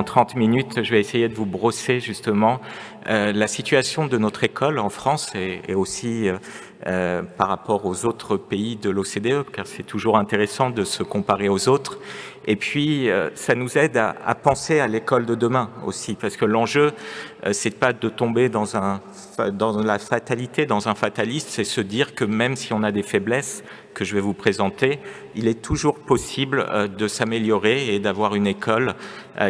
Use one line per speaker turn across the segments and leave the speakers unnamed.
En 30 minutes, je vais essayer de vous brosser justement la situation de notre école en France et aussi par rapport aux autres pays de l'OCDE, car c'est toujours intéressant de se comparer aux autres. Et puis, ça nous aide à penser à l'école de demain aussi, parce que l'enjeu, c'est pas de tomber dans la fatalité, dans un fataliste, c'est se dire que même si on a des faiblesses que je vais vous présenter, il est toujours possible de s'améliorer et d'avoir une école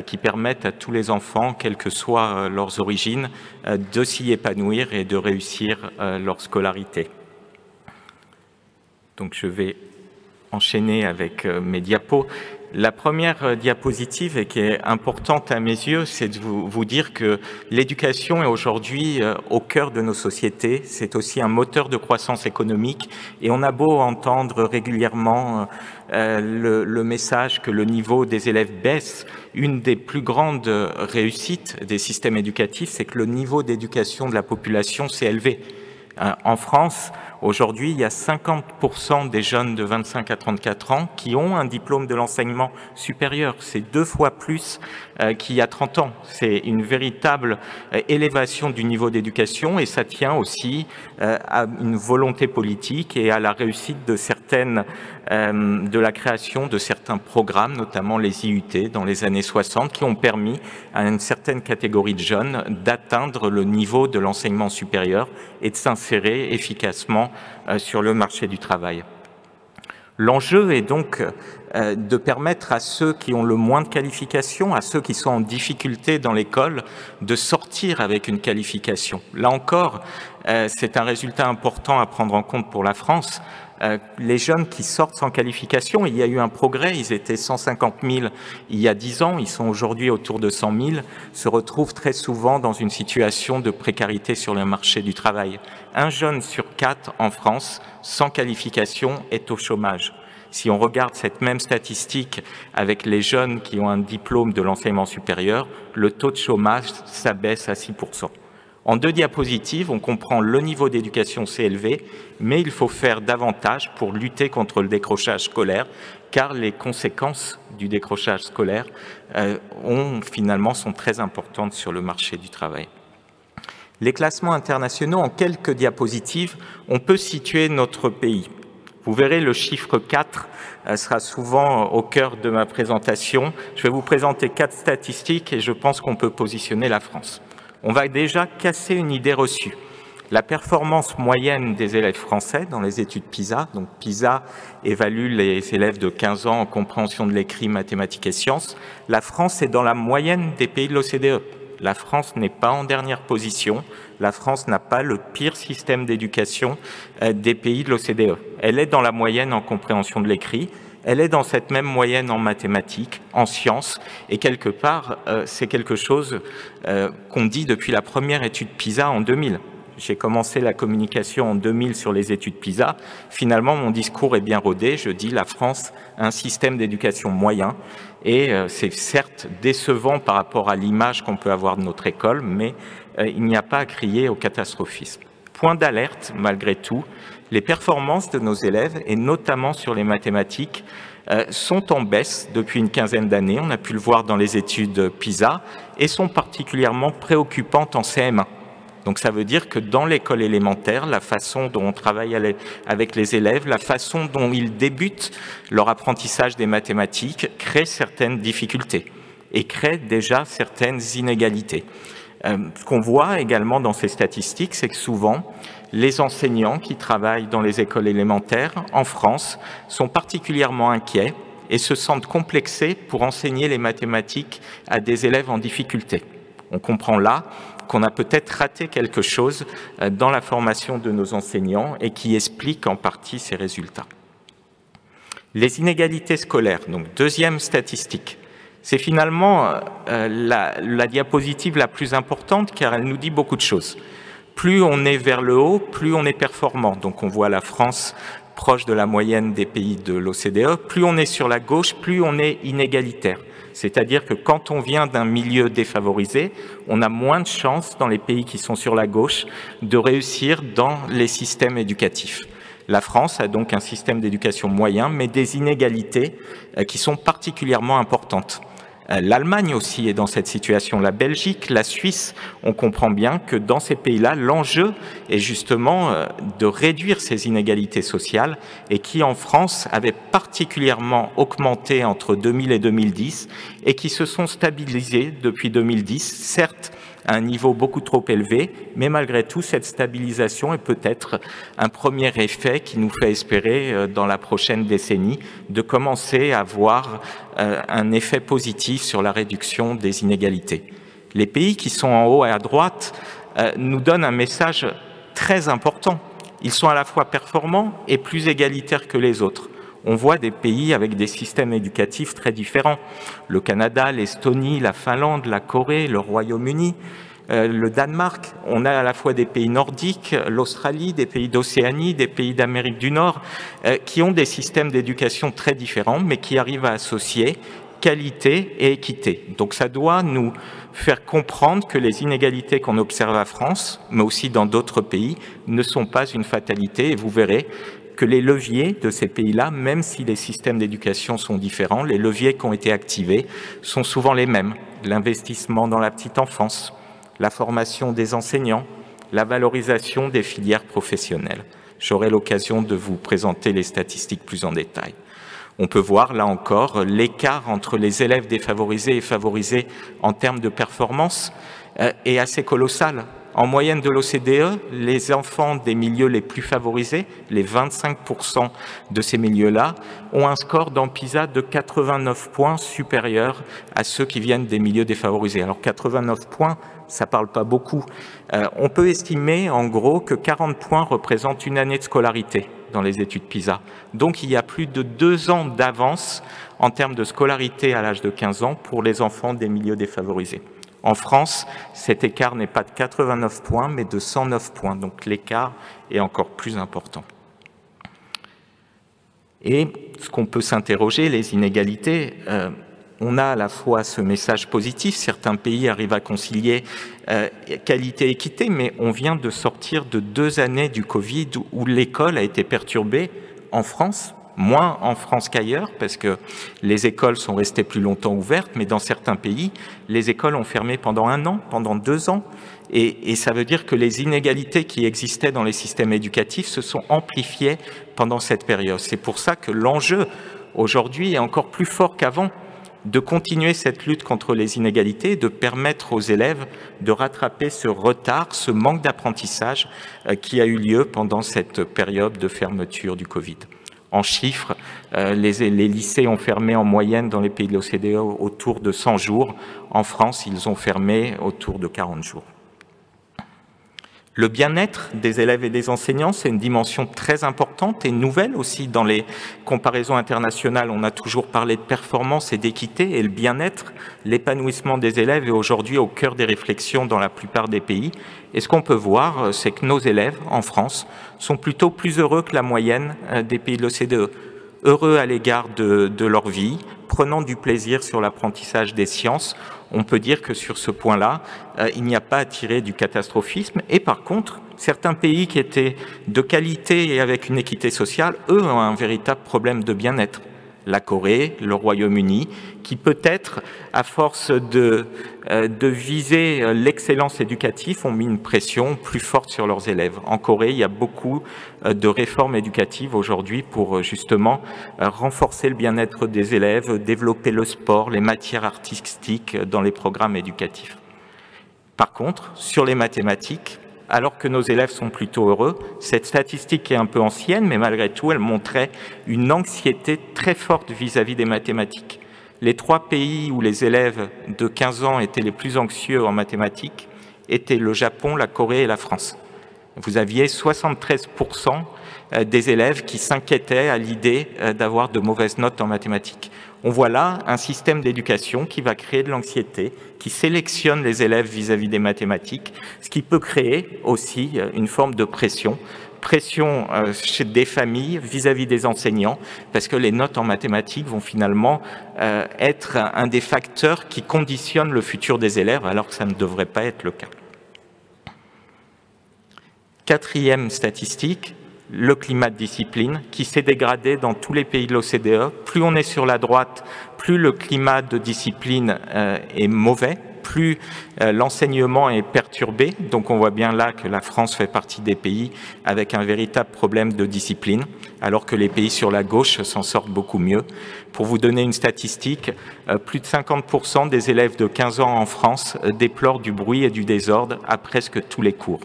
qui permette à tous les enfants, quelles que soient leurs origines, de s'y épanouir et de réussir leur scolarité. Donc je vais enchaîner avec mes diapos. La première diapositive, et qui est importante à mes yeux, c'est de vous dire que l'éducation est aujourd'hui au cœur de nos sociétés. C'est aussi un moteur de croissance économique. Et on a beau entendre régulièrement le message que le niveau des élèves baisse, une des plus grandes réussites des systèmes éducatifs, c'est que le niveau d'éducation de la population s'est élevé. En France, aujourd'hui, il y a 50% des jeunes de 25 à 34 ans qui ont un diplôme de l'enseignement supérieur. C'est 2 fois plus qu'il y a 30 ans. C'est une véritable élévation du niveau d'éducation et ça tient aussi à une volonté politique et à la réussite de la création de certains programmes, notamment les IUT dans les années 60, qui ont permis à une certaine catégorie de jeunes d'atteindre le niveau de l'enseignement supérieur et de s'insérer efficacement sur le marché du travail. L'enjeu est donc de permettre à ceux qui ont le moins de qualifications, à ceux qui sont en difficulté dans l'école, de sortir avec une qualification. Là encore, c'est un résultat important à prendre en compte pour la France. Les jeunes qui sortent sans qualification, il y a eu un progrès, ils étaient 150 000 il y a 10 ans, ils sont aujourd'hui autour de 100 000, se retrouvent très souvent dans une situation de précarité sur le marché du travail. Un jeune sur 4 en France, sans qualification, est au chômage. Si on regarde cette même statistique avec les jeunes qui ont un diplôme de l'enseignement supérieur, le taux de chômage s'abaisse à 6%. En 2 diapositives, on comprend le niveau d'éducation s'est élevé, mais il faut faire davantage pour lutter contre le décrochage scolaire, car les conséquences du décrochage scolaire sont très importantes sur le marché du travail. Les classements internationaux, en quelques diapositives, on peut situer notre pays. Vous verrez, le chiffre 4 sera souvent au cœur de ma présentation. Je vais vous présenter 4 statistiques et je pense qu'on peut positionner la France. On va déjà casser une idée reçue. La performance moyenne des élèves français dans les études PISA, donc PISA évalue les élèves de 15 ans en compréhension de l'écrit, mathématiques et sciences, la France est dans la moyenne des pays de l'OCDE. La France n'est pas en dernière position, la France n'a pas le pire système d'éducation des pays de l'OCDE. Elle est dans la moyenne en compréhension de l'écrit, elle est dans cette même moyenne en mathématiques, en sciences, et quelque part, c'est quelque chose qu'on dit depuis la première étude PISA en 2000. J'ai commencé la communication en 2000 sur les études PISA. Finalement, mon discours est bien rodé. Je dis la France a un système d'éducation moyen et c'est certes décevant par rapport à l'image qu'on peut avoir de notre école, mais il n'y a pas à crier au catastrophisme. Point d'alerte, malgré tout, les performances de nos élèves, et notamment sur les mathématiques, sont en baisse depuis une quinzaine d'années. On a pu le voir dans les études PISA et sont particulièrement préoccupantes en CM1. Donc ça veut dire que dans l'école élémentaire, la façon dont on travaille avec les élèves, la façon dont ils débutent leur apprentissage des mathématiques crée certaines difficultés et crée déjà certaines inégalités. Ce qu'on voit également dans ces statistiques, c'est que souvent, les enseignants qui travaillent dans les écoles élémentaires en France sont particulièrement inquiets et se sentent complexés pour enseigner les mathématiques à des élèves en difficulté. On comprend là qu'on a peut-être raté quelque chose dans la formation de nos enseignants et qui explique en partie ces résultats. Les inégalités scolaires, donc deuxième statistique. C'est finalement la diapositive la plus importante car elle nous dit beaucoup de choses. Plus on est vers le haut, plus on est performant. Donc on voit la France proche de la moyenne des pays de l'OCDE. Plus on est sur la gauche, plus on est inégalitaire. C'est-à-dire que quand on vient d'un milieu défavorisé, on a moins de chances dans les pays qui sont sur la gauche de réussir dans les systèmes éducatifs. La France a donc un système d'éducation moyen, mais des inégalités qui sont particulièrement importantes. L'Allemagne aussi est dans cette situation, la Belgique, la Suisse. On comprend bien que dans ces pays-là, l'enjeu est justement de réduire ces inégalités sociales et qui, en France, avaient particulièrement augmenté entre 2000 et 2010 et qui se sont stabilisées depuis 2010, certes à un niveau beaucoup trop élevé, mais malgré tout, cette stabilisation est peut-être un premier effet qui nous fait espérer, dans la prochaine décennie, de commencer à voir un effet positif sur la réduction des inégalités. Les pays qui sont en haut et à droite nous donnent un message très important. Ils sont à la fois performants et plus égalitaires que les autres. On voit des pays avec des systèmes éducatifs très différents. Le Canada, l'Estonie, la Finlande, la Corée, le Royaume-Uni, le Danemark. On a à la fois des pays nordiques, l'Australie, des pays d'Océanie, des pays d'Amérique du Nord, qui ont des systèmes d'éducation très différents, mais qui arrivent à associer qualité et équité. Donc ça doit nous faire comprendre que les inégalités qu'on observe en France, mais aussi dans d'autres pays, ne sont pas une fatalité. Et vous verrez que les leviers de ces pays-là, même si les systèmes d'éducation sont différents, les leviers qui ont été activés sont souvent les mêmes. L'investissement dans la petite enfance, la formation des enseignants, la valorisation des filières professionnelles. J'aurai l'occasion de vous présenter les statistiques plus en détail. On peut voir, là encore, l'écart entre les élèves défavorisés et favorisés en termes de performance est assez colossal. En moyenne de l'OCDE, les enfants des milieux les plus favorisés, les 25% de ces milieux-là, ont un score dans PISA de 89 points supérieur à ceux qui viennent des milieux défavorisés. Alors 89 points, ça parle pas beaucoup. On peut estimer en gros que 40 points représentent une année de scolarité dans les études PISA. Donc il y a plus de 2 ans d'avance en termes de scolarité à l'âge de 15 ans pour les enfants des milieux défavorisés. En France, cet écart n'est pas de 89 points, mais de 109 points. Donc l'écart est encore plus important. Et ce qu'on peut s'interroger, les inégalités, on a à la fois ce message positif, certains pays arrivent à concilier qualité et équité, mais on vient de sortir de 2 années du Covid où l'école a été perturbée en France, moins en France qu'ailleurs, parce que les écoles sont restées plus longtemps ouvertes, mais dans certains pays, les écoles ont fermé pendant 1 an, pendant 2 ans, et ça veut dire que les inégalités qui existaient dans les systèmes éducatifs se sont amplifiées pendant cette période. C'est pour ça que l'enjeu aujourd'hui est encore plus fort qu'avant, de continuer cette lutte contre les inégalités, de permettre aux élèves de rattraper ce retard, ce manque d'apprentissage qui a eu lieu pendant cette période de fermeture du Covid. En chiffres, les lycées ont fermé en moyenne dans les pays de l'OCDE autour de 100 jours. En France, ils ont fermé autour de 40 jours. Le bien-être des élèves et des enseignants, c'est une dimension très importante et nouvelle aussi dans les comparaisons internationales. On a toujours parlé de performance et d'équité, et le bien-être, l'épanouissement des élèves est aujourd'hui au cœur des réflexions dans la plupart des pays. Et ce qu'on peut voir, c'est que nos élèves en France sont plutôt plus heureux que la moyenne des pays de l'OCDE. Heureux à l'égard de leur vie, prenant du plaisir sur l'apprentissage des sciences. On peut dire que sur ce point-là, il n'y a pas à tirer du catastrophisme. Et par contre, certains pays qui étaient de qualité et avec une équité sociale, eux, ont un véritable problème de bien-être. La Corée, le Royaume-Uni, qui peut-être, à force de viser l'excellence éducative, ont mis une pression plus forte sur leurs élèves. En Corée, il y a beaucoup de réformes éducatives aujourd'hui pour justement renforcer le bien-être des élèves, développer le sport, les matières artistiques dans les programmes éducatifs. Par contre, sur les mathématiques, alors que nos élèves sont plutôt heureux, cette statistique est un peu ancienne, mais malgré tout, elle montrait une anxiété très forte vis-à-vis des mathématiques. Les 3 pays où les élèves de 15 ans étaient les plus anxieux en mathématiques étaient le Japon, la Corée et la France. Vous aviez 73% des élèves qui s'inquiétaient à l'idée d'avoir de mauvaises notes en mathématiques. On voit là un système d'éducation qui va créer de l'anxiété, qui sélectionne les élèves vis-à-vis des mathématiques, ce qui peut créer aussi une forme de pression chez des familles vis-à-vis des enseignants, parce que les notes en mathématiques vont finalement être un des facteurs qui conditionnent le futur des élèves, alors que ça ne devrait pas être le cas. 4e statistique, le climat de discipline qui s'est dégradé dans tous les pays de l'OCDE. Plus on est sur la droite, plus le climat de discipline est mauvais, plus l'enseignement est perturbé. Donc on voit bien là que la France fait partie des pays avec un véritable problème de discipline, alors que les pays sur la gauche s'en sortent beaucoup mieux. Pour vous donner une statistique, plus de 50% des élèves de 15 ans en France déplorent du bruit et du désordre à presque tous les cours.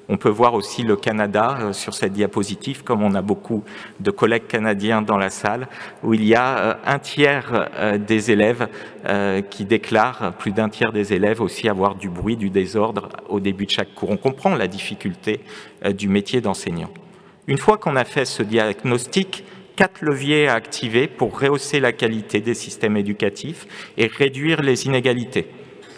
On peut voir aussi le Canada sur cette diapositive, comme on a beaucoup de collègues canadiens dans la salle, où il y a un tiers des élèves qui déclarent, plus d'un tiers des élèves aussi avoir du bruit, du désordre au début de chaque cours. On comprend la difficulté du métier d'enseignant. Une fois qu'on a fait ce diagnostic, 4 leviers à activer pour rehausser la qualité des systèmes éducatifs et réduire les inégalités.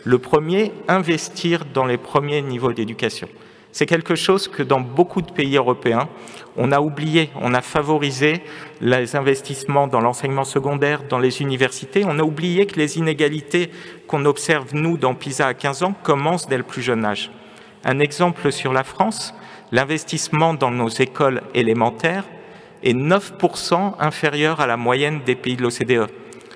Le premier, investir dans les premiers niveaux d'éducation. C'est quelque chose que dans beaucoup de pays européens, on a oublié, on a favorisé les investissements dans l'enseignement secondaire, dans les universités, on a oublié que les inégalités qu'on observe, nous, dans PISA à 15 ans, commencent dès le plus jeune âge. Un exemple sur la France, l'investissement dans nos écoles élémentaires est 9% inférieur à la moyenne des pays de l'OCDE.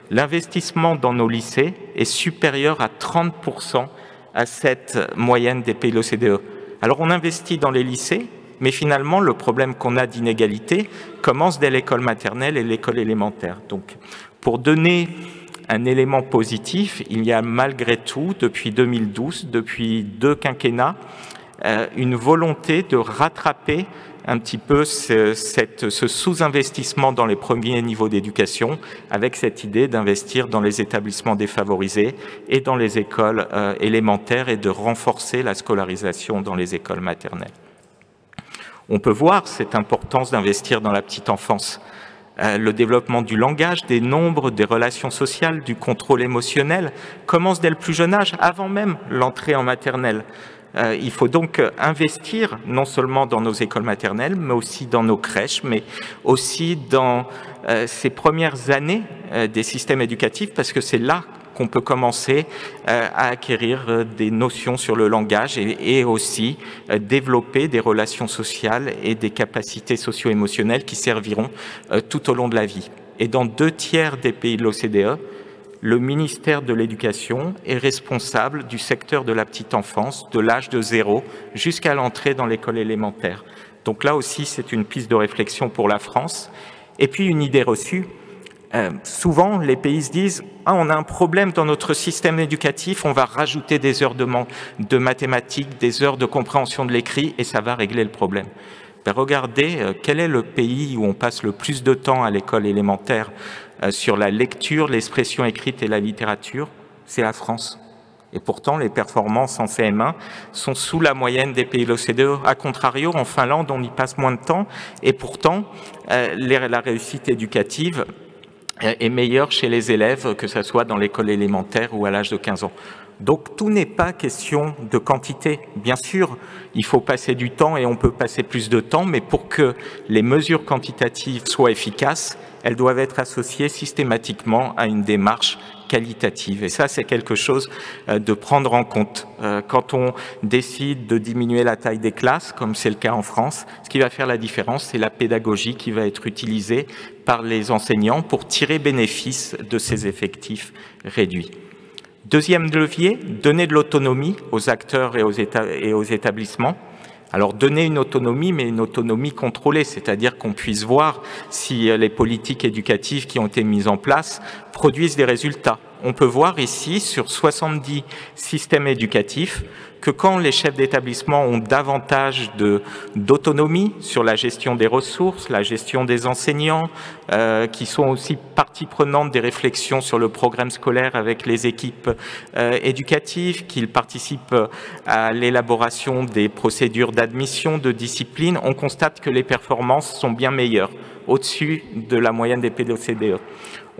L'investissement dans nos lycées est supérieur à 30% à cette moyenne des pays de l'OCDE. Alors on investit dans les lycées, mais finalement le problème qu'on a d'inégalité commence dès l'école maternelle et l'école élémentaire. Donc pour donner un élément positif, il y a malgré tout, depuis 2012, depuis 2 quinquennats, une volonté de rattraper un petit peu ce sous-investissement dans les premiers niveaux d'éducation, avec cette idée d'investir dans les établissements défavorisés et dans les écoles élémentaires et de renforcer la scolarisation dans les écoles maternelles. On peut voir cette importance d'investir dans la petite enfance. Le développement du langage, des nombres, des relations sociales, du contrôle émotionnel commence dès le plus jeune âge, avant même l'entrée en maternelle. Il faut donc investir non seulement dans nos écoles maternelles, mais aussi dans nos crèches, mais aussi dans ces premières années des systèmes éducatifs, parce que c'est là qu'on peut commencer à acquérir des notions sur le langage et aussi développer des relations sociales et des capacités socio-émotionnelles qui serviront tout au long de la vie. Et dans 2 tiers des pays de l'OCDE, le ministère de l'Éducation est responsable du secteur de la petite enfance, de l'âge de 0 jusqu'à l'entrée dans l'école élémentaire. Donc là aussi, c'est une piste de réflexion pour la France. Et puis une idée reçue, souvent les pays se disent « Ah, on a un problème dans notre système éducatif, on va rajouter des heures de mathématiques, des heures de compréhension de l'écrit et ça va régler le problème ». Ben, regardez, quel est le pays où on passe le plus de temps à l'école élémentaire sur la lecture, l'expression écrite et la littérature? C'est la France. Et pourtant, les performances en CM1 sont sous la moyenne des pays de l'OCDE. A contrario, en Finlande, on y passe moins de temps et pourtant, la réussite éducative est meilleure chez les élèves, que ce soit dans l'école élémentaire ou à l'âge de 15 ans. Donc tout n'est pas question de quantité. Bien sûr, il faut passer du temps et on peut passer plus de temps, mais pour que les mesures quantitatives soient efficaces, elles doivent être associées systématiquement à une démarche qualitative. Et ça, c'est quelque chose de prendre en compte. Quand on décide de diminuer la taille des classes, comme c'est le cas en France, ce qui va faire la différence, c'est la pédagogie qui va être utilisée par les enseignants pour tirer bénéfice de ces effectifs réduits. Deuxième levier, donner de l'autonomie aux acteurs et aux établissements. Alors donner une autonomie, mais une autonomie contrôlée, c'est-à-dire qu'on puisse voir si les politiques éducatives qui ont été mises en place produisent des résultats. On peut voir ici, sur 70 systèmes éducatifs, que quand les chefs d'établissement ont davantage d'autonomie sur la gestion des ressources, la gestion des enseignants, qui sont aussi partie prenante des réflexions sur le programme scolaire avec les équipes éducatives, qu'ils participent à l'élaboration des procédures d'admission, de discipline, on constate que les performances sont bien meilleures, au-dessus de la moyenne des pays de l'OCDE.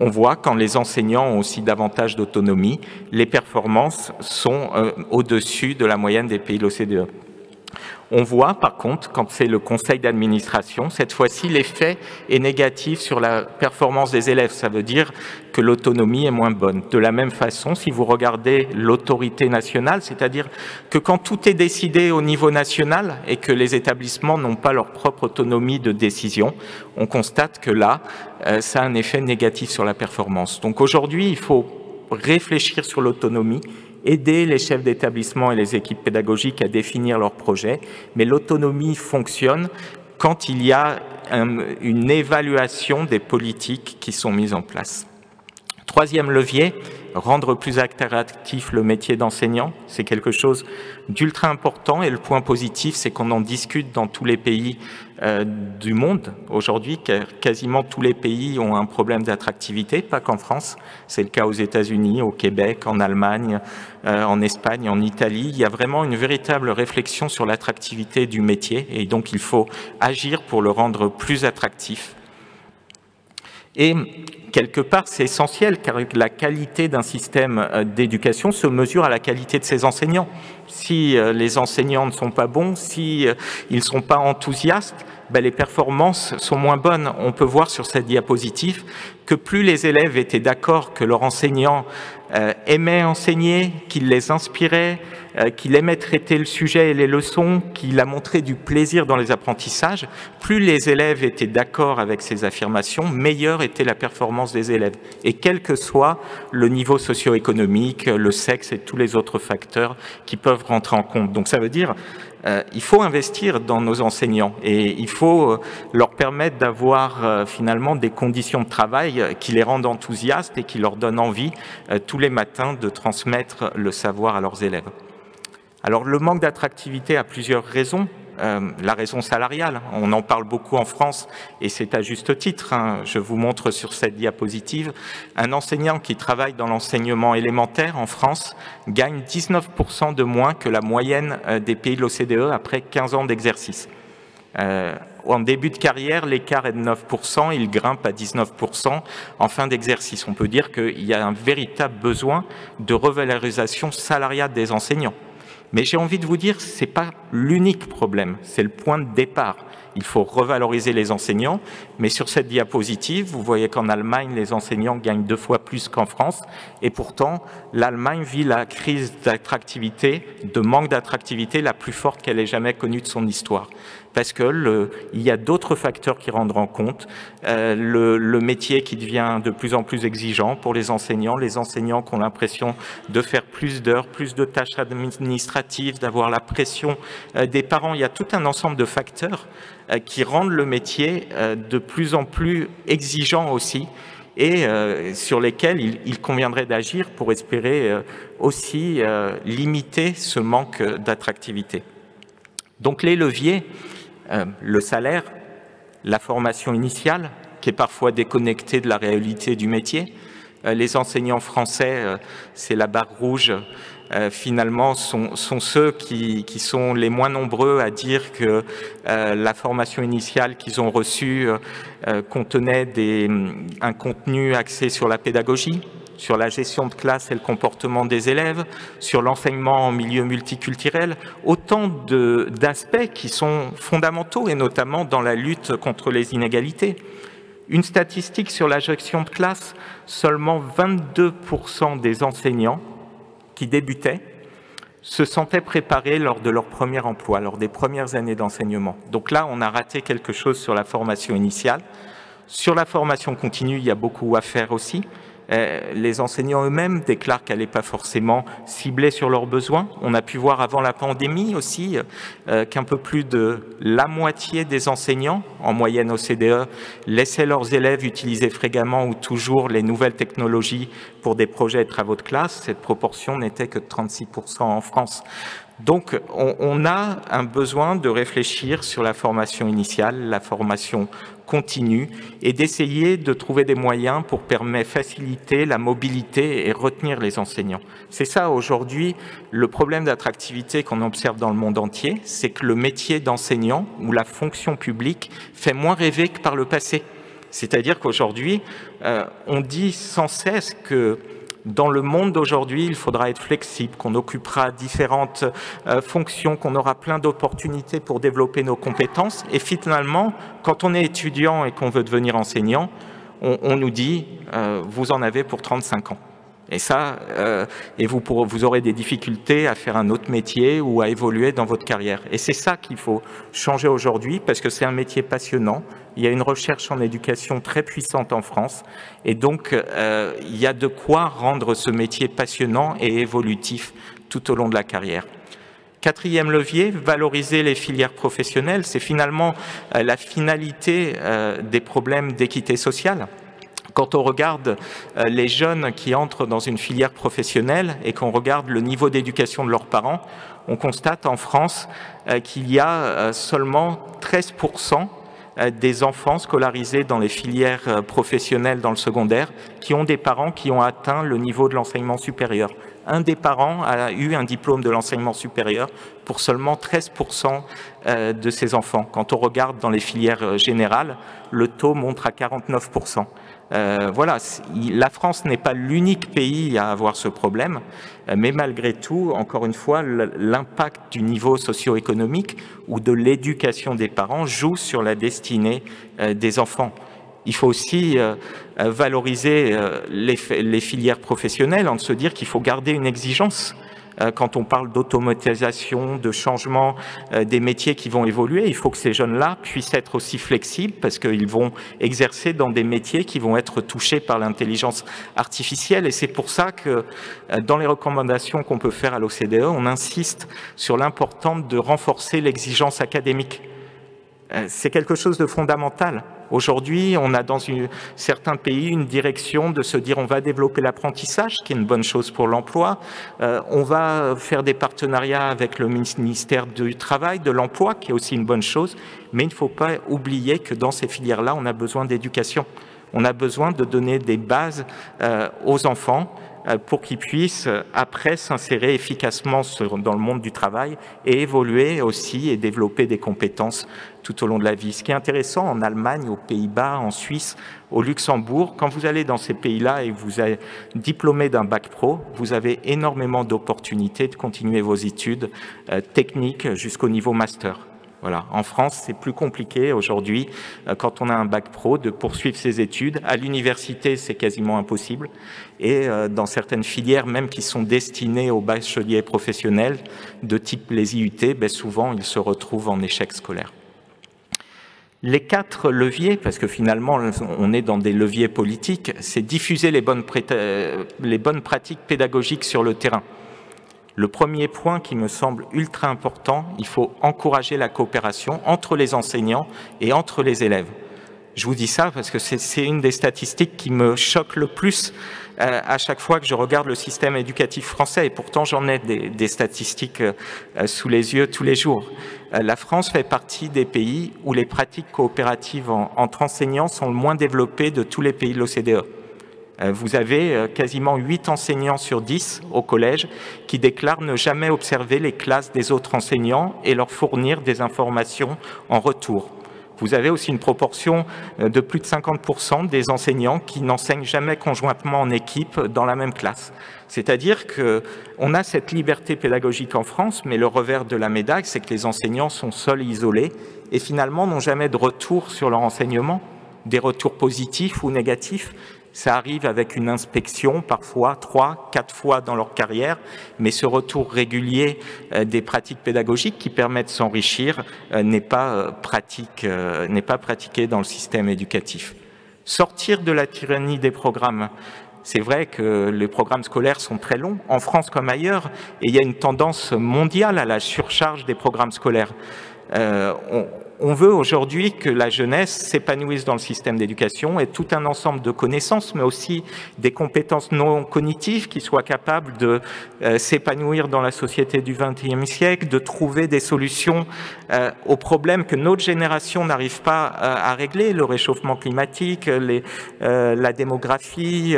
On voit quand les enseignants ont aussi davantage d'autonomie, les performances sont au-dessus de la moyenne des pays de l'OCDE. On voit par contre, quand c'est le conseil d'administration, cette fois-ci l'effet est négatif sur la performance des élèves. Ça veut dire que l'autonomie est moins bonne. De la même façon, si vous regardez l'autorité nationale, c'est-à-dire que quand tout est décidé au niveau national et que les établissements n'ont pas leur propre autonomie de décision, on constate que là, ça a un effet négatif sur la performance. Donc aujourd'hui, il faut réfléchir sur l'autonomie, aider les chefs d'établissement et les équipes pédagogiques à définir leurs projets, mais l'autonomie fonctionne quand il y a une évaluation des politiques qui sont mises en place. Troisième levier, rendre plus attractif le métier d'enseignant, c'est quelque chose d'ultra important et le point positif, c'est qu'on en discute dans tous les pays du monde aujourd'hui. Quasiment tous les pays ont un problème d'attractivité, pas qu'en France. C'est le cas aux États-Unis, au Québec, en Allemagne, en Espagne, en Italie. Il y a vraiment une véritable réflexion sur l'attractivité du métier et donc il faut agir pour le rendre plus attractif. Et quelque part, c'est essentiel car la qualité d'un système d'éducation se mesure à la qualité de ses enseignants. Si les enseignants ne sont pas bons, si ils ne sont pas enthousiastes, ben les performances sont moins bonnes. On peut voir sur cette diapositive que plus les élèves étaient d'accord que leur enseignant aimait enseigner, qu'il les inspirait, qu'il aimait traiter le sujet et les leçons, qu'il a montré du plaisir dans les apprentissages, plus les élèves étaient d'accord avec ces affirmations, meilleure était la performance des élèves. Et quel que soit le niveau socio-économique, le sexe et tous les autres facteurs qui peuvent rentrer en compte. Donc ça veut dire il faut investir dans nos enseignants et il faut leur permettre d'avoir finalement des conditions de travail qui les rendent enthousiastes et qui leur donnent envie tous les matins de transmettre le savoir à leurs élèves. Alors le manque d'attractivité a plusieurs raisons. La raison salariale, on en parle beaucoup en France et c'est à juste titre. Hein. Je vous montre sur cette diapositive, un enseignant qui travaille dans l'enseignement élémentaire en France gagne 19% de moins que la moyenne des pays de l'OCDE après 15 ans d'exercice. En début de carrière, l'écart est de 9%, il grimpe à 19% en fin d'exercice. On peut dire qu'il y a un véritable besoin de revalorisation salariale des enseignants. Mais j'ai envie de vous dire, ce n'est pas l'unique problème, c'est le point de départ. Il faut revaloriser les enseignants, mais sur cette diapositive, vous voyez qu'en Allemagne, les enseignants gagnent 2 fois plus qu'en France, et pourtant, l'Allemagne vit la crise d'attractivité, de manque d'attractivité la plus forte qu'elle ait jamais connue de son histoire. Parce que il y a d'autres facteurs qui rentrent en compte, le métier qui devient de plus en plus exigeant pour les enseignants qui ont l'impression de faire plus d'heures, plus de tâches administratives, d'avoir la pression des parents. Il y a tout un ensemble de facteurs qui rendent le métier de plus en plus exigeant aussi et sur lesquels il conviendrait d'agir pour espérer aussi limiter ce manque d'attractivité. Donc les leviers, le salaire, la formation initiale, qui est parfois déconnectée de la réalité du métier. Les enseignants français, c'est la barre rouge, finalement sont ceux qui sont les moins nombreux à dire que la formation initiale qu'ils ont reçue contenait un contenu axé sur la pédagogie, sur la gestion de classe et le comportement des élèves, sur l'enseignement en milieu multiculturel, autant d'aspects qui sont fondamentaux et notamment dans la lutte contre les inégalités. Une statistique sur la gestion de classe, seulement 22% des enseignants qui débutaient se sentaient préparés lors de leur premier emploi, lors des premières années d'enseignement. Donc là, on a raté quelque chose sur la formation initiale. Sur la formation continue, il y a beaucoup à faire aussi. Les enseignants eux-mêmes déclarent qu'elle n'est pas forcément ciblée sur leurs besoins. On a pu voir avant la pandémie aussi qu'un peu plus de la moitié des enseignants, en moyenne OCDE, laissaient leurs élèves utiliser fréquemment ou toujours les nouvelles technologies pour des projets et travaux de classe. Cette proportion n'était que de 36% en France. Donc, on a un besoin de réfléchir sur la formation initiale, la formation continue et d'essayer de trouver des moyens pour faciliter la mobilité et retenir les enseignants. C'est ça aujourd'hui le problème d'attractivité qu'on observe dans le monde entier, c'est que le métier d'enseignant ou la fonction publique fait moins rêver que par le passé. C'est-à-dire qu'aujourd'hui, on dit sans cesse que Dans le monde d'aujourd'hui, il faudra être flexible, qu'on occupera différentes fonctions, qu'on aura plein d'opportunités pour développer nos compétences. Et finalement, quand on est étudiant et qu'on veut devenir enseignant, on nous dit vous en avez pour 35 ans. Et ça, vous aurez des difficultés à faire un autre métier ou à évoluer dans votre carrière. Et c'est ça qu'il faut changer aujourd'hui, parce que c'est un métier passionnant. Il y a une recherche en éducation très puissante en France. Et donc, il y a de quoi rendre ce métier passionnant et évolutif tout au long de la carrière. Quatrième levier, valoriser les filières professionnelles. C'est finalement la finalité des problèmes d'équité sociale. Quand on regarde les jeunes qui entrent dans une filière professionnelle et qu'on regarde le niveau d'éducation de leurs parents, on constate en France qu'il y a seulement 13% des enfants scolarisés dans les filières professionnelles dans le secondaire qui ont des parents qui ont atteint le niveau de l'enseignement supérieur. Un des parents a eu un diplôme de l'enseignement supérieur pour seulement 13% de ses enfants. Quand on regarde dans les filières générales, le taux monte à 49%. Voilà, la France n'est pas l'unique pays à avoir ce problème, mais malgré tout, encore une fois, l'impact du niveau socio-économique ou de l'éducation des parents joue sur la destinée des enfants. Il faut aussi valoriser les filières professionnelles en se dire qu'il faut garder une exigence. Quand on parle d'automatisation, de changement des métiers qui vont évoluer, il faut que ces jeunes-là puissent être aussi flexibles parce qu'ils vont exercer dans des métiers qui vont être touchés par l'intelligence artificielle. Et c'est pour ça que dans les recommandations qu'on peut faire à l'OCDE, on insiste sur l'importance de renforcer l'exigence académique. C'est quelque chose de fondamental. Aujourd'hui, on a dans certains pays une direction de se dire on va développer l'apprentissage, qui est une bonne chose pour l'emploi. On va faire des partenariats avec le ministère du Travail, de l'Emploi, qui est aussi une bonne chose. Mais il ne faut pas oublier que dans ces filières-là, on a besoin d'éducation. On a besoin de donner des bases aux enfants pour qu'ils puissent après s'insérer efficacement dans le monde du travail et évoluer aussi et développer des compétences tout au long de la vie. Ce qui est intéressant en Allemagne, aux Pays-Bas, en Suisse, au Luxembourg, quand vous allez dans ces pays-là et vous êtes diplômé d'un bac pro, vous avez énormément d'opportunités de continuer vos études techniques jusqu'au niveau master. Voilà. En France, c'est plus compliqué aujourd'hui, quand on a un bac pro, de poursuivre ses études. À l'université, c'est quasiment impossible. Et dans certaines filières, même qui sont destinées aux bacheliers professionnels, de type les IUT, ben souvent, ils se retrouvent en échec scolaire. Les 4 leviers, parce que finalement, on est dans des leviers politiques, c'est diffuser les bonnes pratiques pédagogiques sur le terrain. Le premier point qui me semble ultra important, il faut encourager la coopération entre les enseignants et entre les élèves. Je vous dis ça parce que c'est une des statistiques qui me choque le plus à chaque fois que je regarde le système éducatif français. Et pourtant, j'en ai des statistiques sous les yeux tous les jours. La France fait partie des pays où les pratiques coopératives entre enseignants sont le moins développées de tous les pays de l'OCDE. Vous avez quasiment 8 enseignants sur 10 au collège qui déclarent ne jamais observer les classes des autres enseignants et leur fournir des informations en retour. Vous avez aussi une proportion de plus de 50% des enseignants qui n'enseignent jamais conjointement en équipe dans la même classe. C'est-à-dire qu'on a cette liberté pédagogique en France, mais le revers de la médaille, c'est que les enseignants sont seuls et isolés et finalement n'ont jamais de retour sur leur enseignement, des retours positifs ou négatifs. Ça arrive avec une inspection, parfois 3, 4 fois dans leur carrière, mais ce retour régulier des pratiques pédagogiques qui permettent de s'enrichir n'est pas pratiqué dans le système éducatif. Sortir de la tyrannie des programmes. C'est vrai que les programmes scolaires sont très longs, en France comme ailleurs, et il y a une tendance mondiale à la surcharge des programmes scolaires. On veut aujourd'hui que la jeunesse s'épanouisse dans le système d'éducation et tout un ensemble de connaissances, mais aussi des compétences non cognitives qui soient capables de s'épanouir dans la société du XXIe siècle, de trouver des solutions aux problèmes que notre génération n'arrive pas à régler, le réchauffement climatique, la démographie.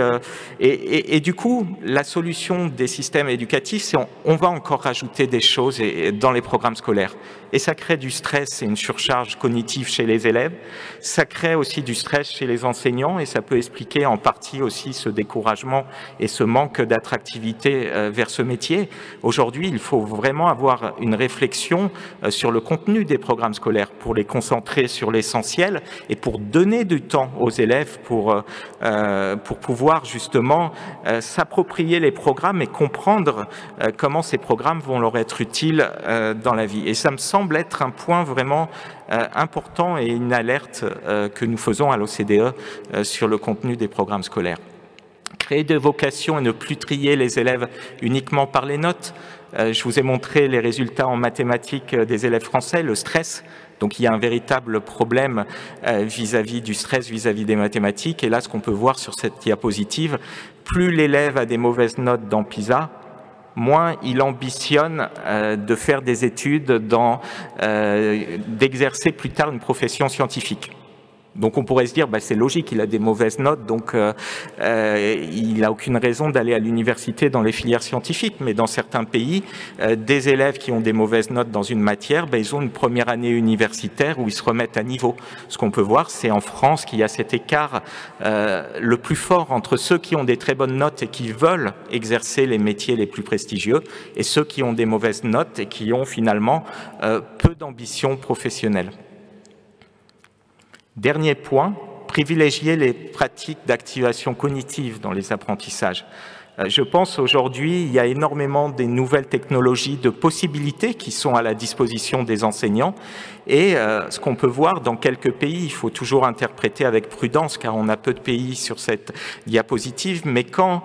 Et du coup, la solution des systèmes éducatifs, c'est on va encore rajouter des choses dans les programmes scolaires. Et ça crée du stress et une surcharge surcharge cognitive chez les élèves. Ça crée aussi du stress chez les enseignants et ça peut expliquer en partie aussi ce découragement et ce manque d'attractivité vers ce métier. Aujourd'hui, il faut vraiment avoir une réflexion sur le contenu des programmes scolaires pour les concentrer sur l'essentiel et pour donner du temps aux élèves pour pouvoir justement s'approprier les programmes et comprendre comment ces programmes vont leur être utiles dans la vie. Et ça me semble être un point vraiment important et une alerte que nous faisons à l'OCDE sur le contenu des programmes scolaires. Créer des vocations et ne plus trier les élèves uniquement par les notes. Je vous ai montré les résultats en mathématiques des élèves français, le stress. Donc il y a un véritable problème vis-à-vis du stress, vis-à-vis des mathématiques. Et là, ce qu'on peut voir sur cette diapositive, plus l'élève a des mauvaises notes dans PISA, moins il ambitionne de faire des études, d'exercer plus tard une profession scientifique. Donc on pourrait se dire, c'est logique, il a des mauvaises notes, donc il n'a aucune raison d'aller à l'université dans les filières scientifiques. Mais dans certains pays, des élèves qui ont des mauvaises notes dans une matière, ils ont une première année universitaire où ils se remettent à niveau. Ce qu'on peut voir, c'est en France qu'il y a cet écart le plus fort entre ceux qui ont des très bonnes notes et qui veulent exercer les métiers les plus prestigieux et ceux qui ont des mauvaises notes et qui ont finalement peu d'ambition professionnelle. Dernier point, privilégier les pratiques d'activation cognitive dans les apprentissages. Je pense aujourd'hui, il y a énormément des nouvelles technologies, de possibilités qui sont à la disposition des enseignants. Et ce qu'on peut voir dans quelques pays, il faut toujours interpréter avec prudence car on a peu de pays sur cette diapositive, mais quand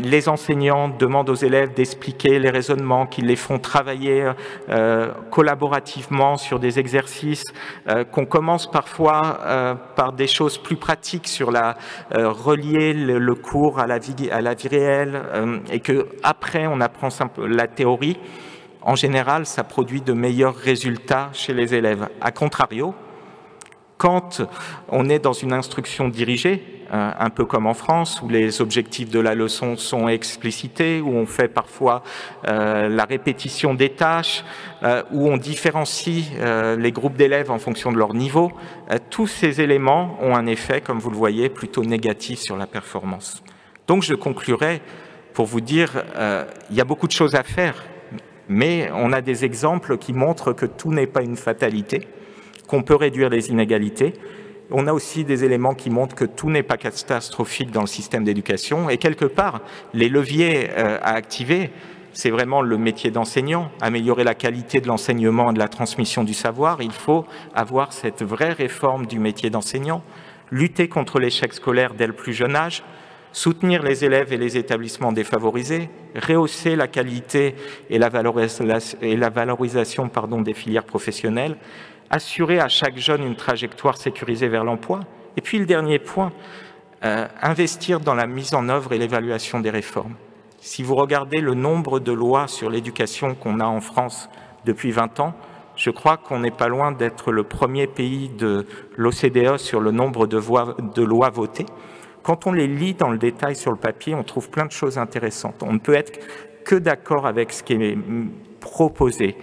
les enseignants demandent aux élèves d'expliquer les raisonnements, qu'ils les font travailler collaborativement sur des exercices, qu'on commence parfois par des choses plus pratiques sur relier le cours à la vie réelle et que après on apprend la théorie, en général ça produit de meilleurs résultats chez les élèves. A contrario, quand on est dans une instruction dirigée, un peu comme en France, où les objectifs de la leçon sont explicités, où on fait parfois la répétition des tâches, où on différencie les groupes d'élèves en fonction de leur niveau, tous ces éléments ont un effet, comme vous le voyez, plutôt négatif sur la performance. Donc je conclurai pour vous dire, il y a beaucoup de choses à faire, mais on a des exemples qui montrent que tout n'est pas une fatalité, qu'on peut réduire les inégalités. On a aussi des éléments qui montrent que tout n'est pas catastrophique dans le système d'éducation. Et quelque part, les leviers à activer, c'est vraiment le métier d'enseignant, améliorer la qualité de l'enseignement et de la transmission du savoir. Il faut avoir cette vraie réforme du métier d'enseignant, lutter contre l'échec scolaire dès le plus jeune âge, soutenir les élèves et les établissements défavorisés, rehausser la qualité et la valorisation des filières professionnelles, assurer à chaque jeune une trajectoire sécurisée vers l'emploi. Et puis le dernier point, investir dans la mise en œuvre et l'évaluation des réformes. Si vous regardez le nombre de lois sur l'éducation qu'on a en France depuis 20 ans, je crois qu'on n'est pas loin d'être le premier pays de l'OCDE sur le nombre de lois votées. Quand on les lit dans le détail sur le papier, on trouve plein de choses intéressantes. On ne peut être que d'accord avec ce qui est proposé.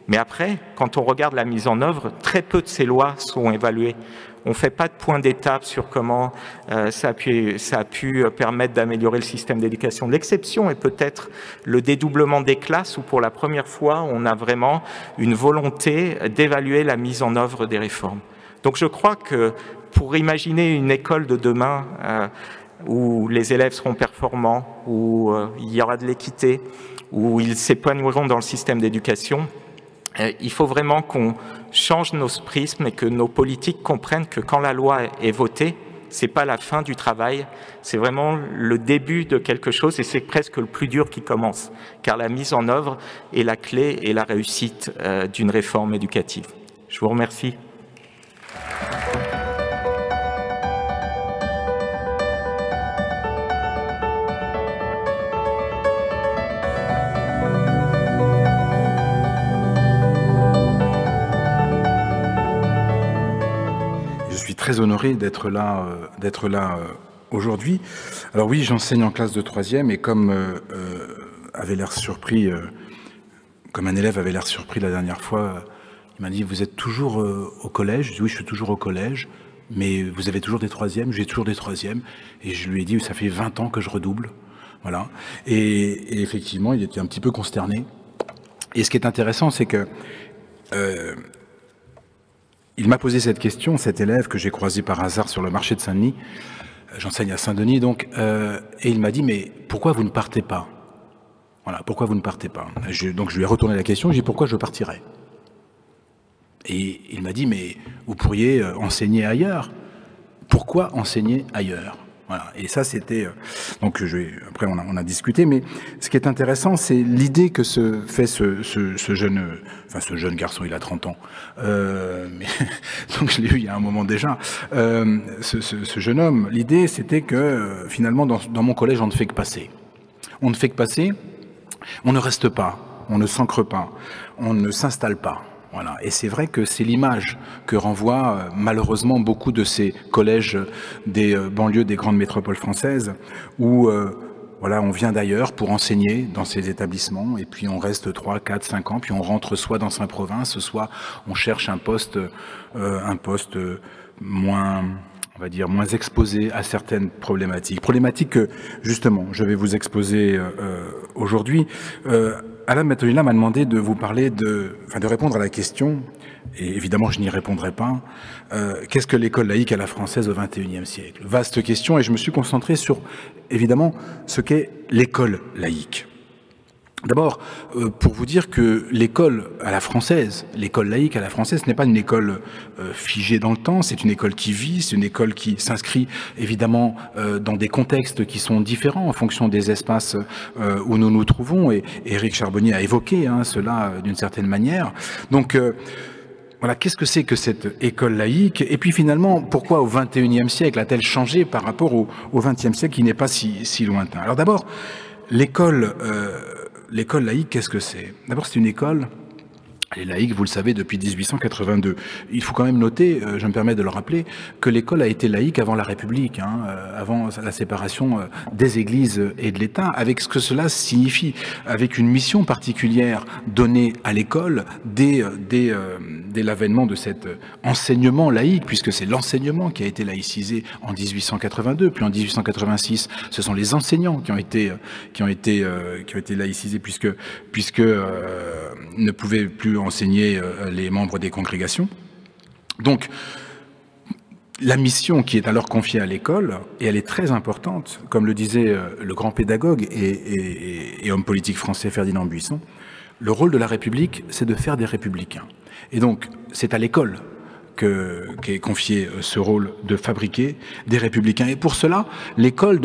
Mais après, quand on regarde la mise en œuvre, très peu de ces lois sont évaluées. On ne fait pas de point d'étape sur comment ça a pu permettre d'améliorer le système d'éducation. L'exception est peut-être le dédoublement des classes où pour la première fois, on a vraiment une volonté d'évaluer la mise en œuvre des réformes. Donc je crois que pour imaginer une école de demain où les élèves seront performants, où il y aura de l'équité, où ils s'épanouiront dans le système d'éducation, il faut vraiment qu'on change nos prismes et que nos politiques comprennent que quand la loi est votée, ce n'est pas la fin du travail, c'est vraiment le début de quelque chose et c'est presque le plus dur qui commence, car la mise en œuvre est la clé et la réussite d'une réforme éducative. Je vous remercie.
Très honoré d'être là aujourd'hui. Alors oui, j'enseigne en classe de 3e et comme avait l'air surpris, comme un élève avait l'air surpris la dernière fois, Il m'a dit, vous êtes toujours au collège? Je dis, oui, je suis toujours au collège. Mais vous avez toujours des troisièmes? J'ai toujours des troisièmes. Et je lui ai dit, ça fait 20 ans que je redouble. Voilà. Et effectivement, il était un petit peu consterné. Et ce qui est intéressant, c'est que il m'a posé cette question, cet élève que j'ai croisé par hasard sur le marché de Saint-Denis. J'enseigne à Saint-Denis, donc, et il m'a dit, mais pourquoi vous ne partez pas? Voilà, pourquoi vous ne partez pas? Donc je lui ai retourné la question, j'ai dit, pourquoi je partirais? Et il m'a dit, mais vous pourriez enseigner ailleurs. Pourquoi enseigner ailleurs? Voilà. Et ça, c'était... donc, après, on a discuté, mais ce qui est intéressant, c'est l'idée que se fait ce jeune garçon, il a 30 ans. Mais, donc, je l'ai eu il y a un moment déjà. Ce jeune homme, l'idée, c'était que, finalement, dans mon collège, on ne fait que passer. On ne fait que passer, on ne reste pas, on ne s'ancre pas, on ne s'installe pas. Voilà. Et c'est vrai que c'est l'image que renvoient malheureusement beaucoup de ces collèges des banlieues des grandes métropoles françaises où voilà, on vient d'ailleurs pour enseigner dans ces établissements et puis on reste 3, 4, 5 ans, puis on rentre soit dans sa province, soit on cherche un poste moins, on va dire, moins exposé à certaines problématiques. Problématiques que, justement, je vais vous exposer aujourd'hui. Alain Matognina m'a demandé de vous parler de répondre à la question, et évidemment je n'y répondrai pas, qu'est-ce que l'école laïque à la française au XXIe siècle? Vaste question, et je me suis concentré sur, évidemment, ce qu'est l'école laïque. D'abord, pour vous dire que l'école à la française, l'école laïque à la française, ce n'est pas une école figée dans le temps, c'est une école qui vit, c'est une école qui s'inscrit évidemment dans des contextes qui sont différents en fonction des espaces où nous nous trouvons, et Éric Charbonnier a évoqué cela d'une certaine manière. Donc, voilà, qu'est-ce que c'est que cette école laïque? Et puis finalement, pourquoi au XXIe siècle a-t-elle changé par rapport au XXe siècle qui n'est pas si lointain? Alors d'abord, l'école laïque, qu'est-ce que c'est? D'abord, c'est une école, elle est laïque, vous le savez, depuis 1882. Il faut quand même noter, je me permets de le rappeler, que l'école a été laïque avant la République, avant la séparation des églises et de l'État, avec ce que cela signifie, avec une mission particulière donnée à l'école dès l'avènement de cet enseignement laïque, puisque c'est l'enseignement qui a été laïcisé en 1882, puis en 1886, ce sont les enseignants qui ont été laïcisés, puisque ne pouvaient plus enseigner les membres des congrégations. Donc, la mission qui est alors confiée à l'école, et elle est très importante, comme le disait le grand pédagogue et homme politique français Ferdinand Buisson, le rôle de la République, c'est de faire des républicains. Et donc, c'est à l'école qu'est confié ce rôle de fabriquer des républicains. Et pour cela, l'école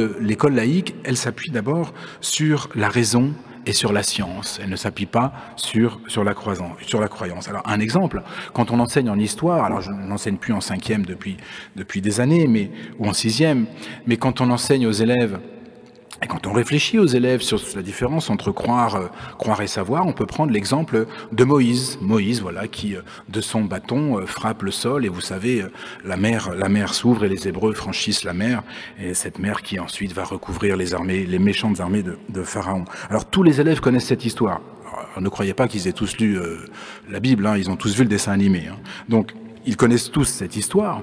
laïque, elle s'appuie d'abord sur la raison et sur la science. Elle ne s'appuie pas sur la croyance. Alors, un exemple, quand on enseigne en histoire, alors je n'enseigne plus en 5e depuis des années, ou en 6e, mais quand on enseigne aux élèves, et quand on réfléchit aux élèves sur la différence entre croire et savoir, on peut prendre l'exemple de Moïse. Moïse, voilà, qui de son bâton frappe le sol, et vous savez, la mer s'ouvre et les Hébreux franchissent la mer, et cette mer qui ensuite va recouvrir les méchantes armées de Pharaon. Alors tous les élèves connaissent cette histoire. Alors, ne croyez pas qu'ils aient tous lu la Bible, ils ont tous vu le dessin animé. Donc ils connaissent tous cette histoire,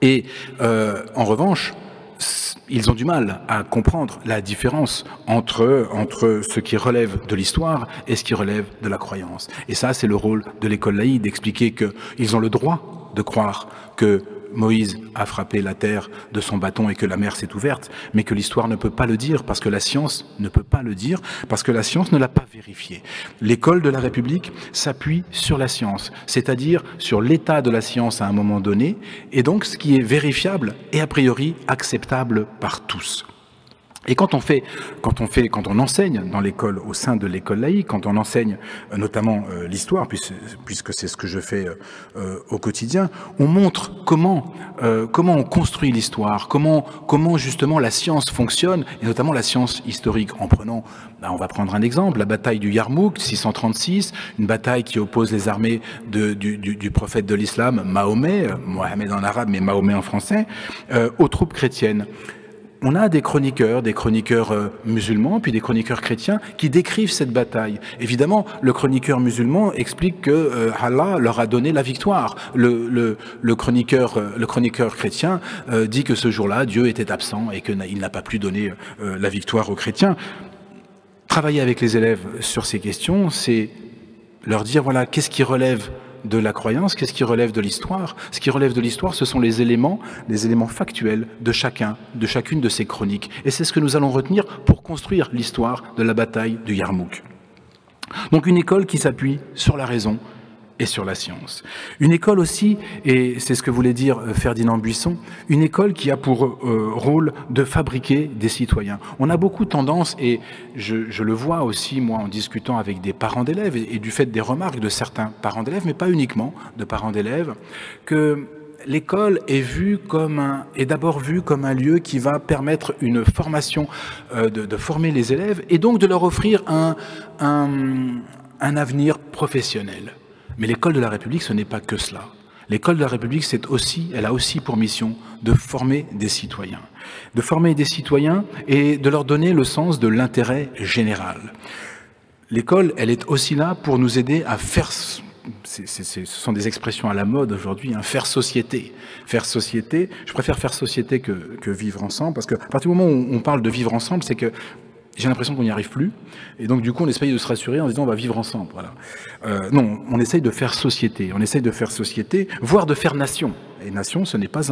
et en revanche, ils ont du mal à comprendre la différence entre ce qui relève de l'histoire et ce qui relève de la croyance. Et ça, c'est le rôle de l'école laïque, d'expliquer qu'ils ont le droit de croire que Moïse a frappé la terre de son bâton et que la mer s'est ouverte, mais que l'histoire ne peut pas le dire parce que la science ne peut pas le dire, parce que la science ne l'a pas vérifié. L'école de la République s'appuie sur la science, c'est-à-dire sur l'état de la science à un moment donné, et donc ce qui est vérifiable et a priori acceptable par tous. Et quand on enseigne dans l'école, au sein de l'école laïque, quand on enseigne notamment l'histoire, puisque c'est ce que je fais au quotidien, on montre comment on construit l'histoire, comment justement la science fonctionne, et notamment la science historique. En prenant, on va prendre un exemple, la bataille du Yarmouk, 636, une bataille qui oppose les armées du prophète de l'islam, Mahomet, Mohamed en arabe, mais Mahomet en français, aux troupes chrétiennes. on a des chroniqueurs musulmans, puis des chroniqueurs chrétiens qui décrivent cette bataille. Évidemment, le chroniqueur musulman explique que Allah leur a donné la victoire. Le chroniqueur chrétien dit que ce jour-là, Dieu était absent et qu'il n'a pas pu donner la victoire aux chrétiens. Travailler avec les élèves sur ces questions, c'est leur dire, voilà, qu'est-ce qui relève de la croyance, qu'est-ce qui relève de l'histoire? Ce qui relève de l'histoire, ce sont les éléments factuels de chacune de ces chroniques. Et c'est ce que nous allons retenir pour construire l'histoire de la bataille du Yarmouk. Donc une école qui s'appuie sur la raison et sur la science. Une école aussi, et c'est ce que voulait dire Ferdinand Buisson, une école qui a pour rôle de fabriquer des citoyens. On a beaucoup tendance, et je le vois aussi moi en discutant avec des parents d'élèves, et du fait des remarques de certains parents d'élèves, mais pas uniquement de parents d'élèves, que l'école est d'abord vue comme un lieu qui va permettre une formation, de former les élèves, et donc de leur offrir un avenir professionnel. Mais l'école de la République, ce n'est pas que cela. L'école de la République, elle a aussi pour mission de former des citoyens. De former des citoyens et de leur donner le sens de l'intérêt général. L'école, elle est aussi là pour nous aider à faire, ce sont des expressions à la mode aujourd'hui, hein, faire société. Faire société, je préfère faire société que vivre ensemble, parce que à partir du moment où on parle de vivre ensemble, c'est que j'ai l'impression qu'on n'y arrive plus, et donc du coup on essaye de se rassurer en disant on va vivre ensemble. Voilà. Non, on essaye de faire société, voire de faire nation. Et nation, ce n'est pas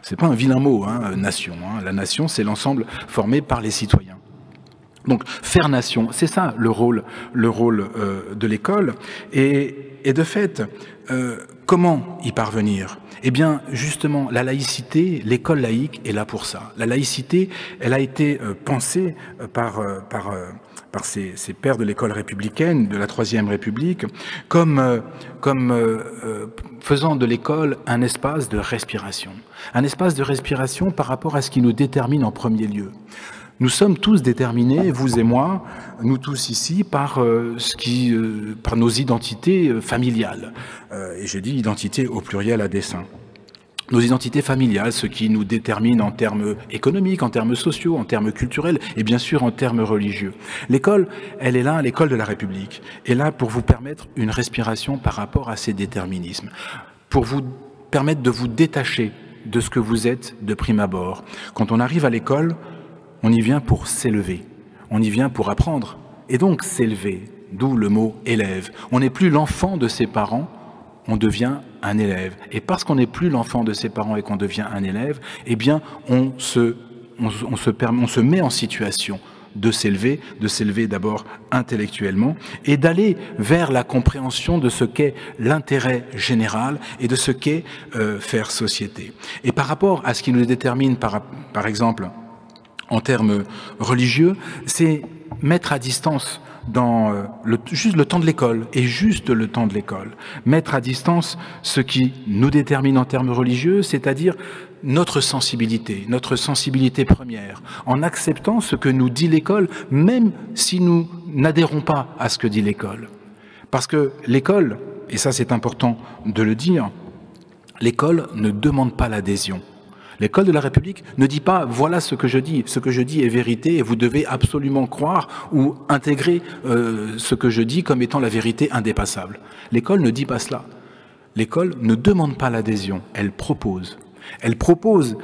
c'est pas un vilain mot, hein, nation. Hein. La nation, c'est l'ensemble formé par les citoyens. Donc faire nation, c'est ça le rôle de l'école. Et de fait, comment y parvenir? Eh bien, justement, la laïcité, l'école laïque est là pour ça. La laïcité, elle a été pensée par ces pères de l'école républicaine, de la Troisième République, comme faisant de l'école un espace de respiration. Un espace de respiration par rapport à ce qui nous détermine en premier lieu. Nous sommes tous déterminés, vous et moi, nous tous ici, par nos identités familiales. Et je dis identité au pluriel à dessein. Nos identités familiales, ce qui nous détermine en termes économiques, en termes sociaux, en termes culturels et bien sûr en termes religieux. L'école, elle est là, l'école de la République, est là pour vous permettre une respiration par rapport à ces déterminismes, pour vous permettre de vous détacher de ce que vous êtes de prime abord. Quand on arrive à l'école, on y vient pour s'élever, on y vient pour apprendre, et donc s'élever, d'où le mot élève. On n'est plus l'enfant de ses parents, on devient un élève. Et parce qu'on n'est plus l'enfant de ses parents et qu'on devient un élève, eh bien, on se met en situation de s'élever d'abord intellectuellement, et d'aller vers la compréhension de ce qu'est l'intérêt général et de ce qu'est faire société. Et par rapport à ce qui nous détermine, par exemple, en termes religieux, c'est mettre à distance juste le temps de l'école, et juste le temps de l'école. Mettre à distance ce qui nous détermine en termes religieux, c'est-à-dire notre sensibilité première, en acceptant ce que nous dit l'école, même si nous n'adhérons pas à ce que dit l'école. Parce que l'école, et ça c'est important de le dire, l'école ne demande pas l'adhésion. L'école de la République ne dit pas « voilà ce que je dis est vérité et vous devez absolument croire ou intégrer ce que je dis comme étant la vérité indépassable ». L'école ne dit pas cela. L'école ne demande pas l'adhésion, elle propose. Elle propose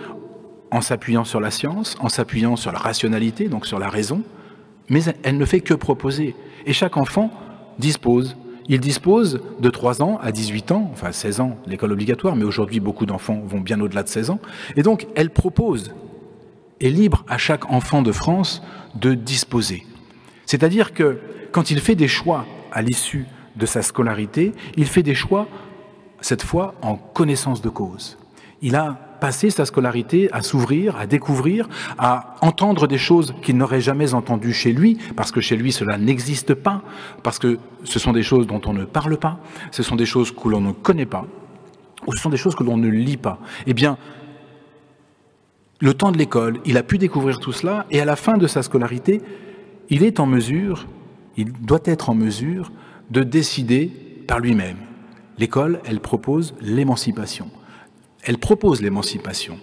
en s'appuyant sur la science, en s'appuyant sur la rationalité, donc sur la raison, mais elle ne fait que proposer. Et chaque enfant dispose. Il dispose de 3 ans à 18 ans, enfin 16 ans, l'école obligatoire, mais aujourd'hui beaucoup d'enfants vont bien au-delà de 16 ans. Et donc elle propose, est libre à chaque enfant de France de disposer. C'est-à-dire que quand il fait des choix à l'issue de sa scolarité, il fait des choix, cette fois, en connaissance de cause. Il a passé sa scolarité à s'ouvrir, à découvrir, à entendre des choses qu'il n'aurait jamais entendues chez lui, parce que chez lui cela n'existe pas, parce que ce sont des choses dont on ne parle pas, ce sont des choses que l'on ne connaît pas, ou ce sont des choses que l'on ne lit pas. Eh bien, le temps de l'école, il a pu découvrir tout cela, et à la fin de sa scolarité, il doit être en mesure de décider par lui-même. L'école, elle propose l'émancipation. Elle propose l'émancipation.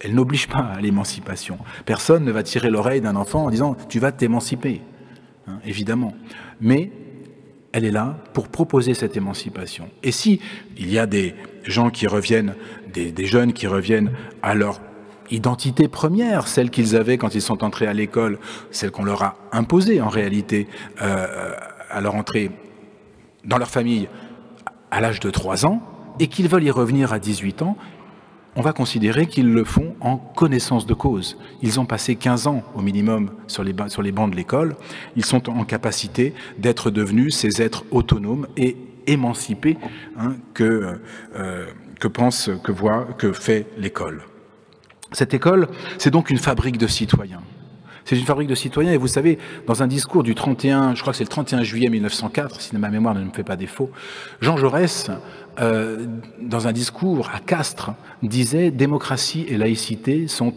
Elle n'oblige pas à l'émancipation. Personne ne va tirer l'oreille d'un enfant en disant « tu vas t'émanciper hein, », évidemment. Mais elle est là pour proposer cette émancipation. Et si il y a des gens qui reviennent, des jeunes qui reviennent à leur identité première, celle qu'ils avaient quand ils sont entrés à l'école, celle qu'on leur a imposée en réalité à leur entrée dans leur famille à l'âge de 3 ans, et qu'ils veulent y revenir à 18 ans, on va considérer qu'ils le font en connaissance de cause. Ils ont passé 15 ans au minimum sur les bancs de l'école. Ils sont en capacité d'être devenus ces êtres autonomes et émancipés hein, que fait l'école. Cette école, c'est donc une fabrique de citoyens. C'est une fabrique de citoyens, et vous savez, dans un discours du 31, je crois que c'est le 31 juillet 1904, si ma mémoire ne me fait pas défaut, Jean Jaurès, dans un discours à Castres, disait « démocratie et laïcité sont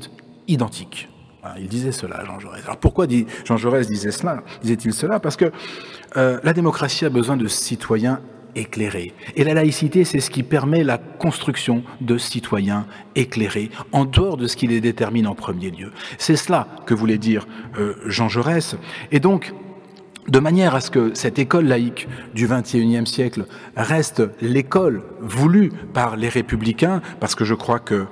identiques ». Voilà, il disait cela, Jean Jaurès. Alors pourquoi Jean Jaurès disait-il cela? Parce que la démocratie a besoin de citoyens éclairés. Et la laïcité, c'est ce qui permet la construction de citoyens éclairés, en dehors de ce qui les détermine en premier lieu. C'est cela que voulait dire Jean Jaurès. Et donc, de manière à ce que cette école laïque du XXIe siècle reste l'école voulue par les républicains, parce que je crois que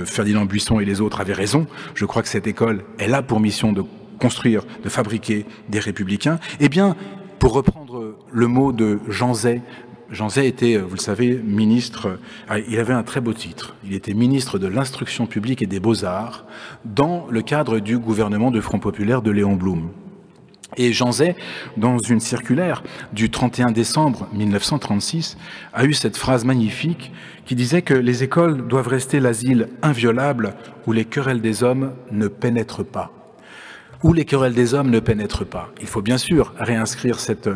Ferdinand Buisson et les autres avaient raison, je crois que cette école est là pour mission de construire, de fabriquer des républicains. Eh bien, pour reprendre le mot de Jean Zay était, vous le savez, ministre, il avait un très beau titre, il était ministre de l'Instruction publique et des Beaux-Arts dans le cadre du gouvernement de Front Populaire de Léon Blum. Et Jean Zay, dans une circulaire du 31 décembre 1936, a eu cette phrase magnifique qui disait que les écoles doivent rester l'asile inviolable où les querelles des hommes ne pénètrent pas. Où les querelles des hommes ne pénètrent pas. Il faut bien sûr réinscrire cette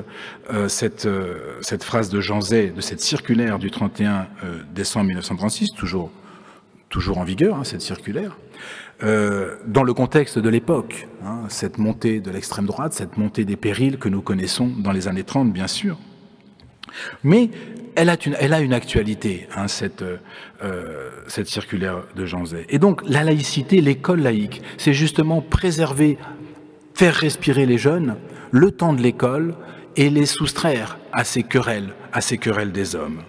phrase de Jean Zay, de cette circulaire du 31 décembre 1936, toujours en vigueur, hein, cette circulaire, dans le contexte de l'époque, hein, cette montée de l'extrême droite, cette montée des périls que nous connaissons dans les années 30, bien sûr. Mais elle a une actualité, hein, cette circulaire de Jean Zay. Et donc, la laïcité, l'école laïque, c'est justement préserver, faire respirer les jeunes le temps de l'école et les soustraire à ces querelles des hommes.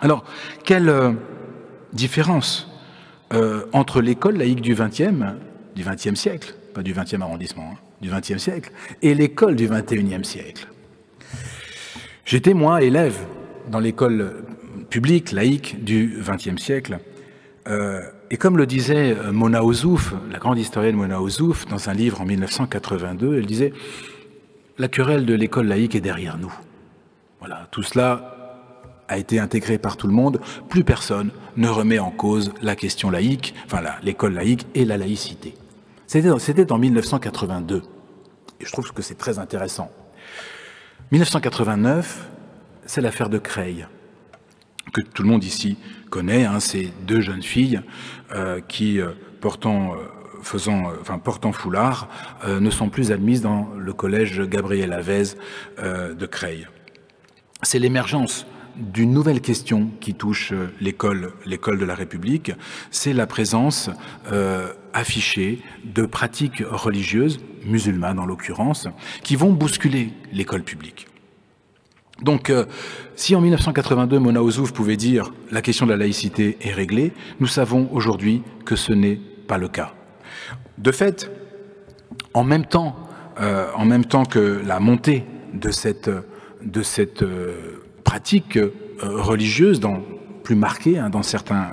Alors, quelle différence entre l'école laïque du XXe siècle, pas du 20e arrondissement, hein, du XXe siècle, et l'école du XXIe siècle. J'étais, moi, élève dans l'école publique, laïque du XXe siècle, et comme le disait Mona Ozouf, la grande historienne Mona Ozouf, dans un livre en 1982, elle disait « La querelle de l'école laïque est derrière nous ». Voilà, tout cela a été intégré par tout le monde, plus personne ne remet en cause la question laïque, enfin l'école laïque et la laïcité. C'était en 1982, et je trouve que c'est très intéressant. 1989, c'est l'affaire de Creil, que tout le monde ici connaît, hein, ces deux jeunes filles qui, portant foulard, ne sont plus admises dans le collège Gabriel Avez de Creil. C'est l'émergence d'une nouvelle question qui touche l'école de la République, c'est la présence affichée de pratiques religieuses, musulmanes en l'occurrence, qui vont bousculer l'école publique. Donc, si en 1982, Mona Ozouf pouvait dire « la question de la laïcité est réglée », nous savons aujourd'hui que ce n'est pas le cas. De fait, en même temps que la montée de cette pratique religieuse plus marquée hein, dans certains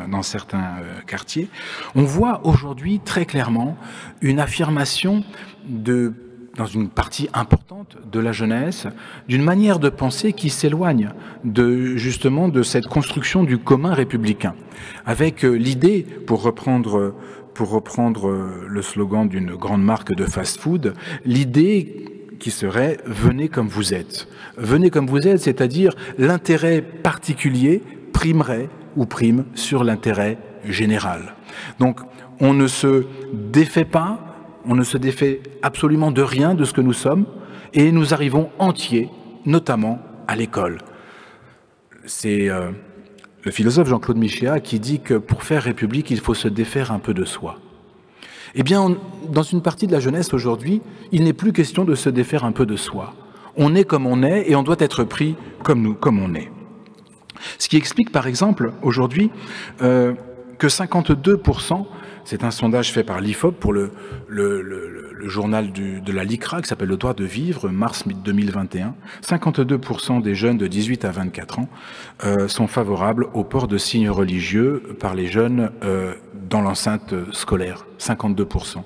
quartiers, on voit aujourd'hui très clairement une affirmation dans une partie importante de la jeunesse, d'une manière de penser qui s'éloigne justement de cette construction du commun républicain, avec l'idée, pour reprendre le slogan d'une grande marque de fast-food, l'idée qui serait « venez comme vous êtes ». Venez comme vous êtes, c'est-à-dire l'intérêt particulier primerait ou prime sur l'intérêt général. Donc on ne se défait pas, on ne se défait absolument de rien de ce que nous sommes, et nous arrivons entiers, notamment à l'école. C'est le philosophe Jean-Claude Michéa qui dit que pour faire République, il faut se défaire un peu de soi. Eh bien, dans une partie de la jeunesse aujourd'hui, il n'est plus question de se défaire un peu de soi. On est comme on est et on doit être pris comme on est. Ce qui explique par exemple aujourd'hui que 52%, c'est un sondage fait par l'IFOP pour le journal de la LICRA qui s'appelle Le droit de vivre, mars 2021, 52% des jeunes de 18 à 24 ans sont favorables au port de signes religieux par les jeunes dans l'enceinte scolaire, 52%.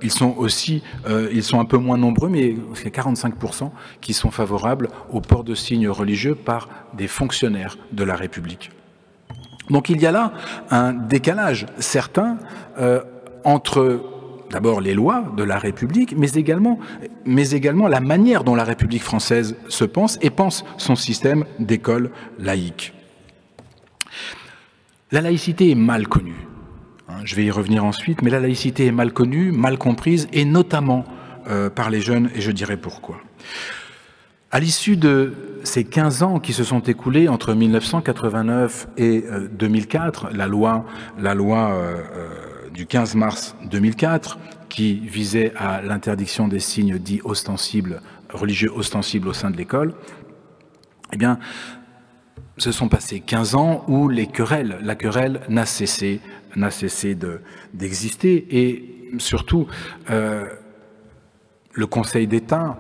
Ils sont un peu moins nombreux, mais c'est 45% qui sont favorables au port de signes religieux par des fonctionnaires de la République. Donc il y a là un décalage certain entre d'abord les lois de la République, mais également la manière dont la République française se pense et pense son système d'école laïque. La laïcité est mal connue. Je vais y revenir ensuite, mais la laïcité est mal connue, mal comprise, et notamment par les jeunes, et je dirai pourquoi. À l'issue de ces 15 ans qui se sont écoulés entre 1989 et 2004, la loi du 15 mars 2004, qui visait à l'interdiction des signes dits ostensibles, religieux ostensibles au sein de l'école, eh bien, se sont passés 15 ans où la querelle n'a cessé d'exister, et surtout, le Conseil d'État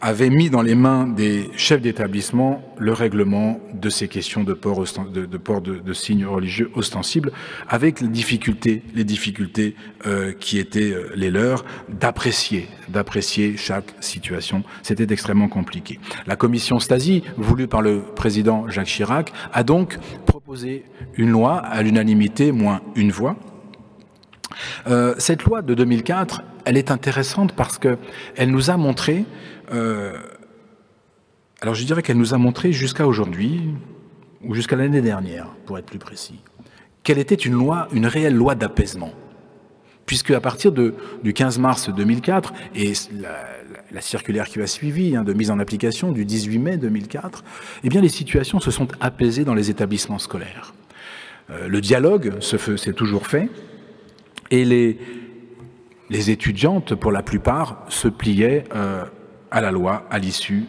avait mis dans les mains des chefs d'établissement le règlement de ces questions de port de signes religieux ostensibles, avec les difficultés qui étaient les leurs d'apprécier chaque situation. C'était extrêmement compliqué. La commission Stasi, voulue par le président Jacques Chirac, a donc proposé une loi à l'unanimité moins une voix. Cette loi de 2004, elle est intéressante parce qu'elle nous a montré, alors je dirais qu'elle nous a montré jusqu'à aujourd'hui, ou jusqu'à l'année dernière, pour être plus précis, qu'elle était une réelle loi d'apaisement. Puisque à partir du 15 mars 2004, et la circulaire qui a suivi, de mise en application du 18 mai 2004, eh bien les situations se sont apaisées dans les établissements scolaires. Le dialogue s'est toujours fait, et les étudiantes, pour la plupart, se pliaient à la loi à l'issue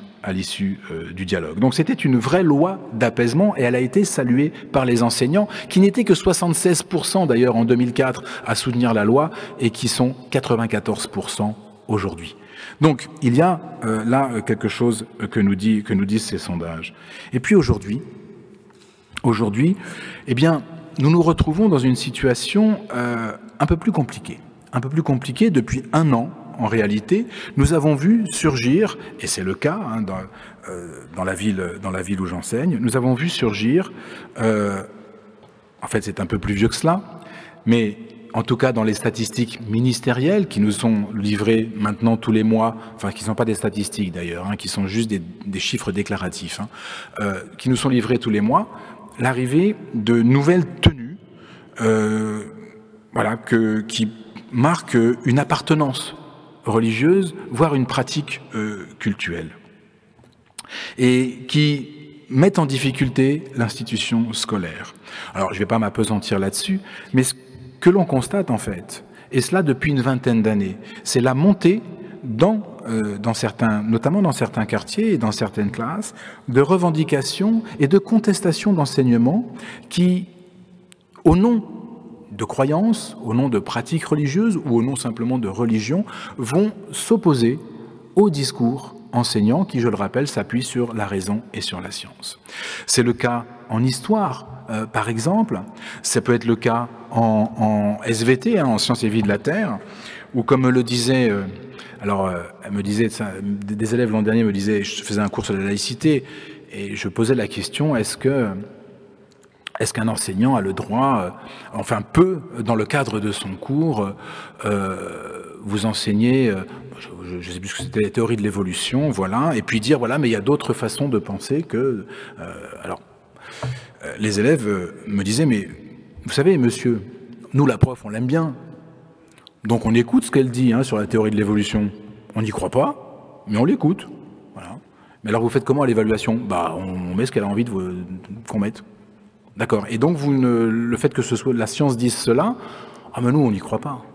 du dialogue. Donc c'était une vraie loi d'apaisement, et elle a été saluée par les enseignants, qui n'étaient que 76% d'ailleurs en 2004 à soutenir la loi, et qui sont 94% aujourd'hui. Donc il y a là quelque chose que nous disent ces sondages. Et puis aujourd'hui, eh bien, nous nous retrouvons dans une situation un peu plus compliquée. Un peu plus compliquée depuis un an. En réalité, nous avons vu surgir, et c'est le cas dans la ville où j'enseigne, nous avons vu surgir, en fait c'est un peu plus vieux que cela, mais en tout cas dans les statistiques ministérielles qui nous sont livrées maintenant tous les mois, enfin qui ne sont pas des statistiques d'ailleurs, qui sont juste des chiffres déclaratifs, qui nous sont livrés tous les mois, l'arrivée de nouvelles tenues, qui marquent une appartenance religieuse, voire une pratique cultuelle, et qui mettent en difficulté l'institution scolaire. Alors, je ne vais pas m'appesantir là-dessus, mais ce que l'on constate en fait, et cela depuis une vingtaine d'années, c'est la montée notamment dans certains quartiers et dans certaines classes, de revendications et de contestations d'enseignement qui, au nom de croyances, au nom de pratiques religieuses ou au nom simplement de religion, vont s'opposer au discours enseignant qui, je le rappelle, s'appuie sur la raison et sur la science. C'est le cas en histoire, par exemple. Ça peut être le cas en SVT, en sciences et vie de la Terre, où, comme me le disait, elle me disait, des élèves l'an dernier me disaient, je faisais un cours sur la laïcité, et je posais la question, est-ce qu'un enseignant a le droit, peut, dans le cadre de son cours, vous enseigner, je ne sais plus ce que c'était, la théorie de l'évolution, voilà, et puis dire, voilà, mais il y a d'autres façons de penser que... les élèves me disaient, mais vous savez, monsieur, nous, la prof, on l'aime bien, donc on écoute ce qu'elle dit sur la théorie de l'évolution. On n'y croit pas, mais on l'écoute. Voilà. Mais alors vous faites comment à l'évaluation? Bah, on met ce qu'elle a envie qu'on mette. D'accord. Et donc le fait que la science dise cela, ah mais nous on n'y croit pas.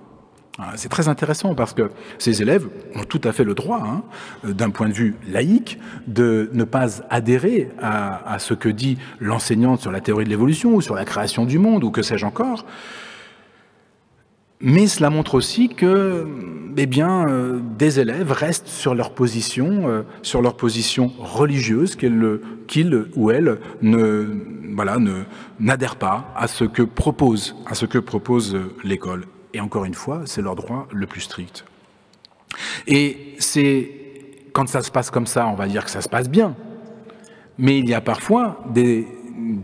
C'est très intéressant parce que ces élèves ont tout à fait le droit, hein, d'un point de vue laïque, de ne pas adhérer à ce que dit l'enseignante sur la théorie de l'évolution ou sur la création du monde ou que sais-je encore. Mais cela montre aussi que, eh bien, des élèves restent sur leur position religieuse, qu'ils ou elles n'adhèrent pas à ce que propose l'école. Et encore une fois, c'est leur droit le plus strict. Et quand ça se passe comme ça, on va dire que ça se passe bien. Mais il y a parfois des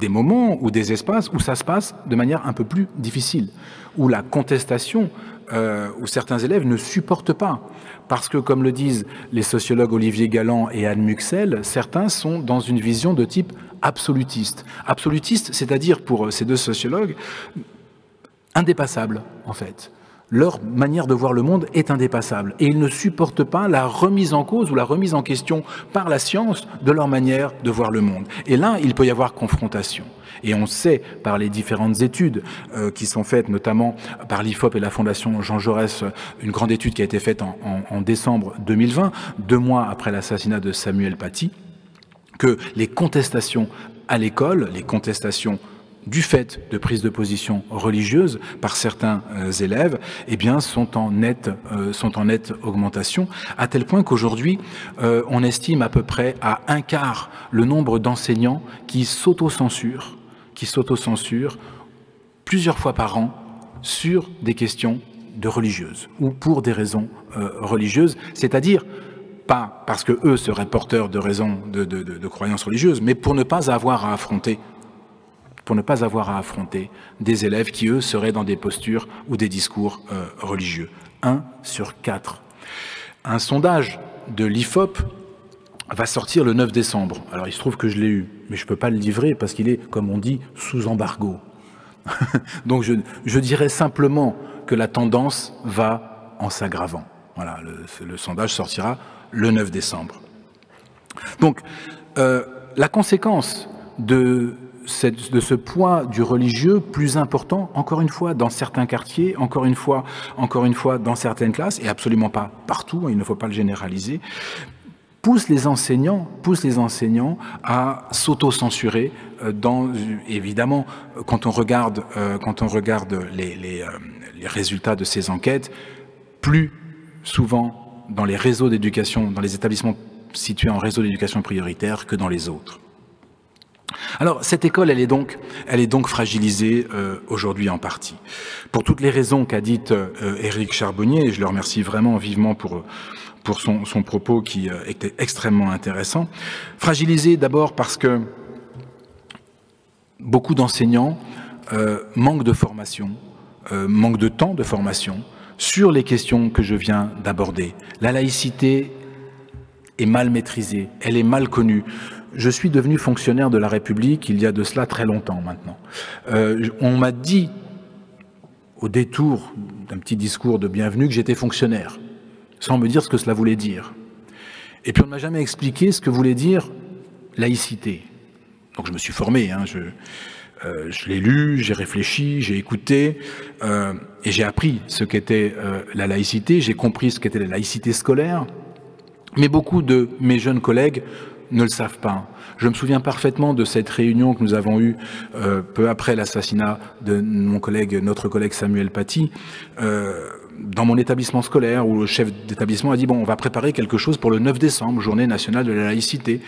moments ou des espaces où ça se passe de manière un peu plus difficile, où la contestation, où certains élèves ne supportent pas. Parce que, comme le disent les sociologues Olivier Galland et Anne Muxel, certains sont dans une vision de type absolutiste. Absolutiste, c'est-à-dire, pour ces deux sociologues, indépassable, en fait. Leur manière de voir le monde est indépassable. Et ils ne supportent pas la remise en cause ou la remise en question par la science de leur manière de voir le monde. Et là, il peut y avoir confrontation. Et on sait par les différentes études qui sont faites, notamment par l'IFOP et la Fondation Jean Jaurès, une grande étude qui a été faite en décembre 2020, 2 mois après l'assassinat de Samuel Paty, que les contestations à l'école, les contestations du fait de prise de position religieuse par certains élèves, eh bien, sont en nette augmentation, à tel point qu'aujourd'hui, on estime à peu près à 1/4 le nombre d'enseignants qui s'autocensurent plusieurs fois par an sur des questions de religieuses ou pour des raisons religieuses, c'est-à-dire pas parce que eux seraient porteurs de raisons de croyances religieuses, mais pour ne pas avoir à affronter des élèves qui, eux, seraient dans des postures ou des discours religieux. 1 sur 4. Un sondage de l'IFOP va sortir le 9 décembre. Alors, il se trouve que je l'ai eu, mais je ne peux pas le livrer parce qu'il est, comme on dit, sous embargo. Donc, je dirais simplement que la tendance va en s'aggravant. Voilà, le sondage sortira le 9 décembre. Donc, la conséquence de ce poids du religieux plus important, encore une fois, dans certains quartiers, encore une fois, dans certaines classes, et absolument pas partout, il ne faut pas le généraliser, pousse les enseignants à s'auto-censurer. Évidemment, quand on regarde les résultats de ces enquêtes, plus souvent dans les réseaux d'éducation, dans les établissements situés en réseau d'éducation prioritaire que dans les autres. Alors, cette école, elle est donc fragilisée aujourd'hui en partie. Pour toutes les raisons qu'a dites Éric Charbonnier, et je le remercie vraiment vivement pour son propos qui était extrêmement intéressant. Fragilisée d'abord parce que beaucoup d'enseignants manquent de formation, manquent de temps de formation sur les questions que je viens d'aborder. La laïcité est mal maîtrisée, elle est mal connue. Je suis devenu fonctionnaire de la République il y a de cela très longtemps maintenant. On m'a dit, au détour d'un petit discours de bienvenue, que j'étais fonctionnaire, sans me dire ce que cela voulait dire. Et puis on ne m'a jamais expliqué ce que voulait dire laïcité. Donc je me suis formé, hein, je l'ai lu, j'ai réfléchi, j'ai écouté, et j'ai appris ce qu'était la laïcité, j'ai compris ce qu'était la laïcité scolaire, mais beaucoup de mes jeunes collègues ne le savent pas. Je me souviens parfaitement de cette réunion que nous avons eue peu après l'assassinat de notre collègue Samuel Paty, dans mon établissement scolaire, où le chef d'établissement a dit « Bon, on va préparer quelque chose pour le 9 décembre, journée nationale de la laïcité ».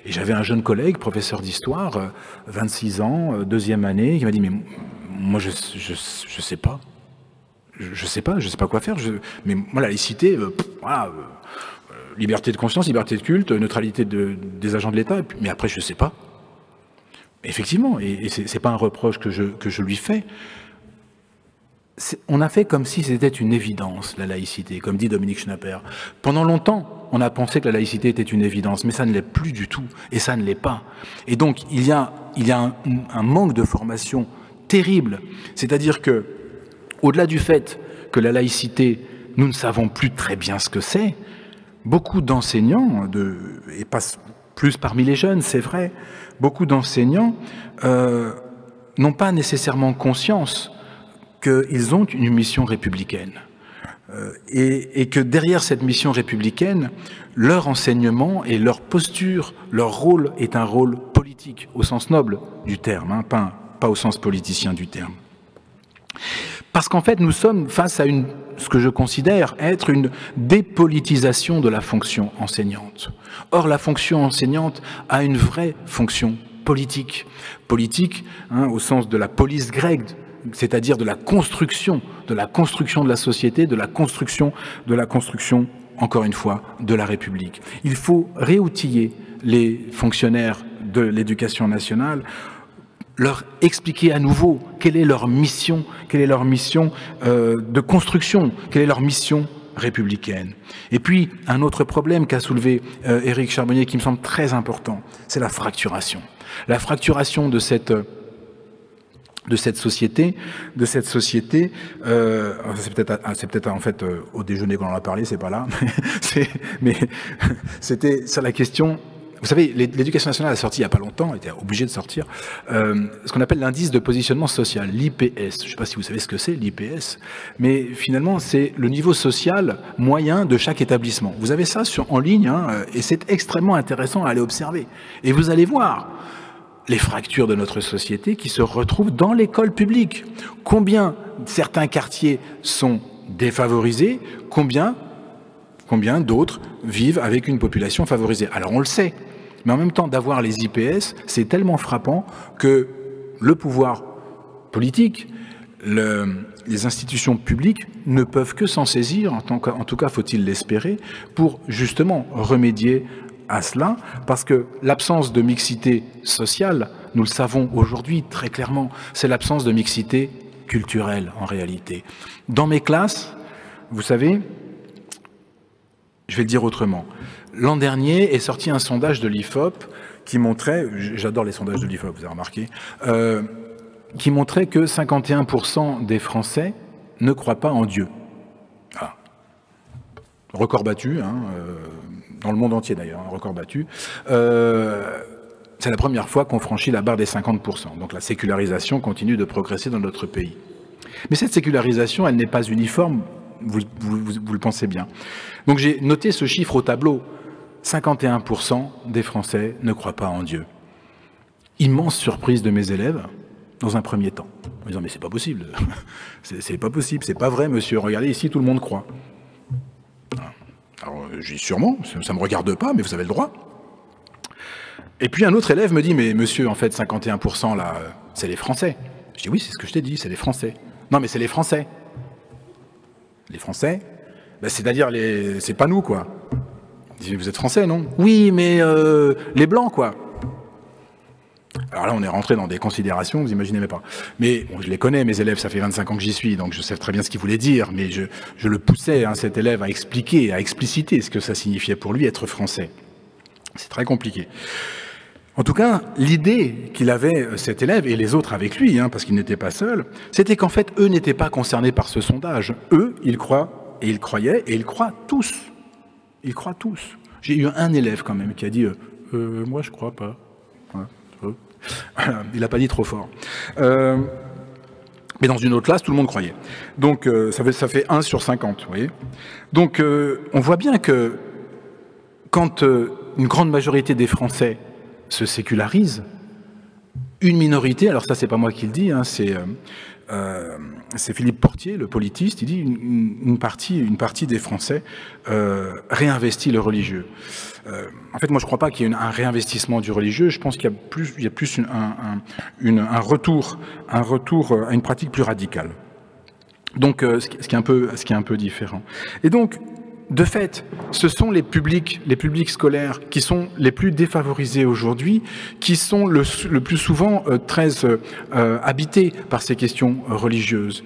Et j'avais un jeune collègue, professeur d'histoire, 26 ans, 2e année, qui m'a dit « Mais moi, je sais pas. Je sais pas quoi faire. Mais moi, la laïcité, voilà... liberté de conscience, liberté de culte, neutralité des agents de l'État, mais après, je ne sais pas. Effectivement, et ce n'est pas un reproche que je lui fais. On a fait comme si c'était une évidence, la laïcité, comme dit Dominique Schnapper. Pendant longtemps, on a pensé que la laïcité était une évidence, mais ça ne l'est plus du tout, et ça ne l'est pas. Et donc, il y a un manque de formation terrible. C'est-à-dire que, au-delà du fait que la laïcité, nous ne savons plus très bien ce que c'est, beaucoup d'enseignants, et plus parmi les jeunes, c'est vrai. Beaucoup d'enseignants n'ont pas nécessairement conscience qu'ils ont une mission républicaine. Et que derrière cette mission républicaine, leur enseignement et leur posture, leur rôle est un rôle politique, au sens noble du terme, hein, pas au sens politicien du terme. Parce qu'en fait, nous sommes face à ce que je considère être une dépolitisation de la fonction enseignante. Or, la fonction enseignante a une vraie fonction politique. Politique, hein, au sens de la polis grecque, c'est-à-dire de la construction de la société, de la construction, encore une fois, de la République. Il faut réoutiller les fonctionnaires de l'éducation nationale, leur expliquer à nouveau quelle est leur mission de construction, quelle est leur mission républicaine. Et puis, un autre problème qu'a soulevé Éric Charbonnier, qui me semble très important, c'est la fracturation. La fracturation de cette société, c'est peut-être en fait au déjeuner qu'on en a parlé, c'est pas là, mais c'était sur la question. Vous savez, l'éducation nationale a sorti il n'y a pas longtemps, était obligée de sortir, ce qu'on appelle l'indice de positionnement social, l'IPS. Je ne sais pas si vous savez ce que c'est, l'IPS, mais finalement, c'est le niveau social moyen de chaque établissement. Vous avez ça en ligne, hein, et c'est extrêmement intéressant à aller observer. Et vous allez voir les fractures de notre société qui se retrouvent dans l'école publique. Combien certains quartiers sont défavorisés, combien d'autres vivent avec une population favorisée. Alors on le sait, mais en même temps d'avoir les IPS, c'est tellement frappant que le pouvoir politique, les institutions publiques ne peuvent que s'en saisir, en tout cas faut-il l'espérer, pour justement remédier à cela, parce que l'absence de mixité sociale, nous le savons aujourd'hui très clairement, c'est l'absence de mixité culturelle en réalité. Dans mes classes, vous savez, je vais le dire autrement, l'an dernier est sorti un sondage de l'IFOP qui montrait, j'adore les sondages de l'IFOP, vous avez remarqué, qui montrait que 51% des Français ne croient pas en Dieu. Ah. Record battu, hein, dans le monde entier d'ailleurs, un record battu. C'est la première fois qu'on franchit la barre des 50%. Donc la sécularisation continue de progresser dans notre pays. Mais cette sécularisation, elle n'est pas uniforme, vous le pensez bien. Donc j'ai noté ce chiffre au tableau. 51% des Français ne croient pas en Dieu. Immense surprise de mes élèves, dans un premier temps. En disant, mais c'est pas possible. C'est pas possible, c'est pas vrai, monsieur. Regardez, ici, tout le monde croit. Alors, je dis sûrement, ça ne me regarde pas, mais vous avez le droit. Et puis un autre élève me dit, mais monsieur, en fait, 51% là, c'est les Français. Je dis, oui, c'est ce que je t'ai dit, c'est les Français. Non, mais c'est les Français. Les Français, ben, c'est-à-dire, c'est pas nous, quoi. Je dis, vous êtes Français, non? Oui, mais les Blancs, quoi. Alors là, on est rentré dans des considérations, vous imaginez même pas. Mais bon, je les connais, mes élèves, ça fait 25 ans que j'y suis, donc je sais très bien ce qu'ils voulaient dire, mais je le poussais, hein, cet élève, à expliquer, à expliciter ce que ça signifiait pour lui être français. C'est très compliqué. En tout cas, l'idée qu'il avait, cet élève, et les autres avec lui, hein, parce qu'il n'était pas seul, c'était qu'en fait, eux n'étaient pas concernés par ce sondage. Eux, ils croient, et ils croyaient, et ils croient tous. Ils croient tous. J'ai eu un élève quand même qui a dit moi je crois pas. Ouais, il n'a pas dit trop fort. Mais dans une autre classe, tout le monde croyait. Donc ça fait 1 sur 50, vous voyez. Donc on voit bien que quand une grande majorité des Français se sécularisent, une minorité, alors ça c'est pas moi qui le dis, hein, c'est Philippe Portier, le politiste, il dit une partie des Français réinvestit le religieux. En fait, moi je ne crois pas qu'il y ait un réinvestissement du religieux, je pense qu'il y a plus un retour à une pratique plus radicale. Donc, ce qui est un peu différent. Et donc, de fait, ce sont les publics scolaires qui sont les plus défavorisés aujourd'hui, qui sont le plus souvent très habités par ces questions religieuses.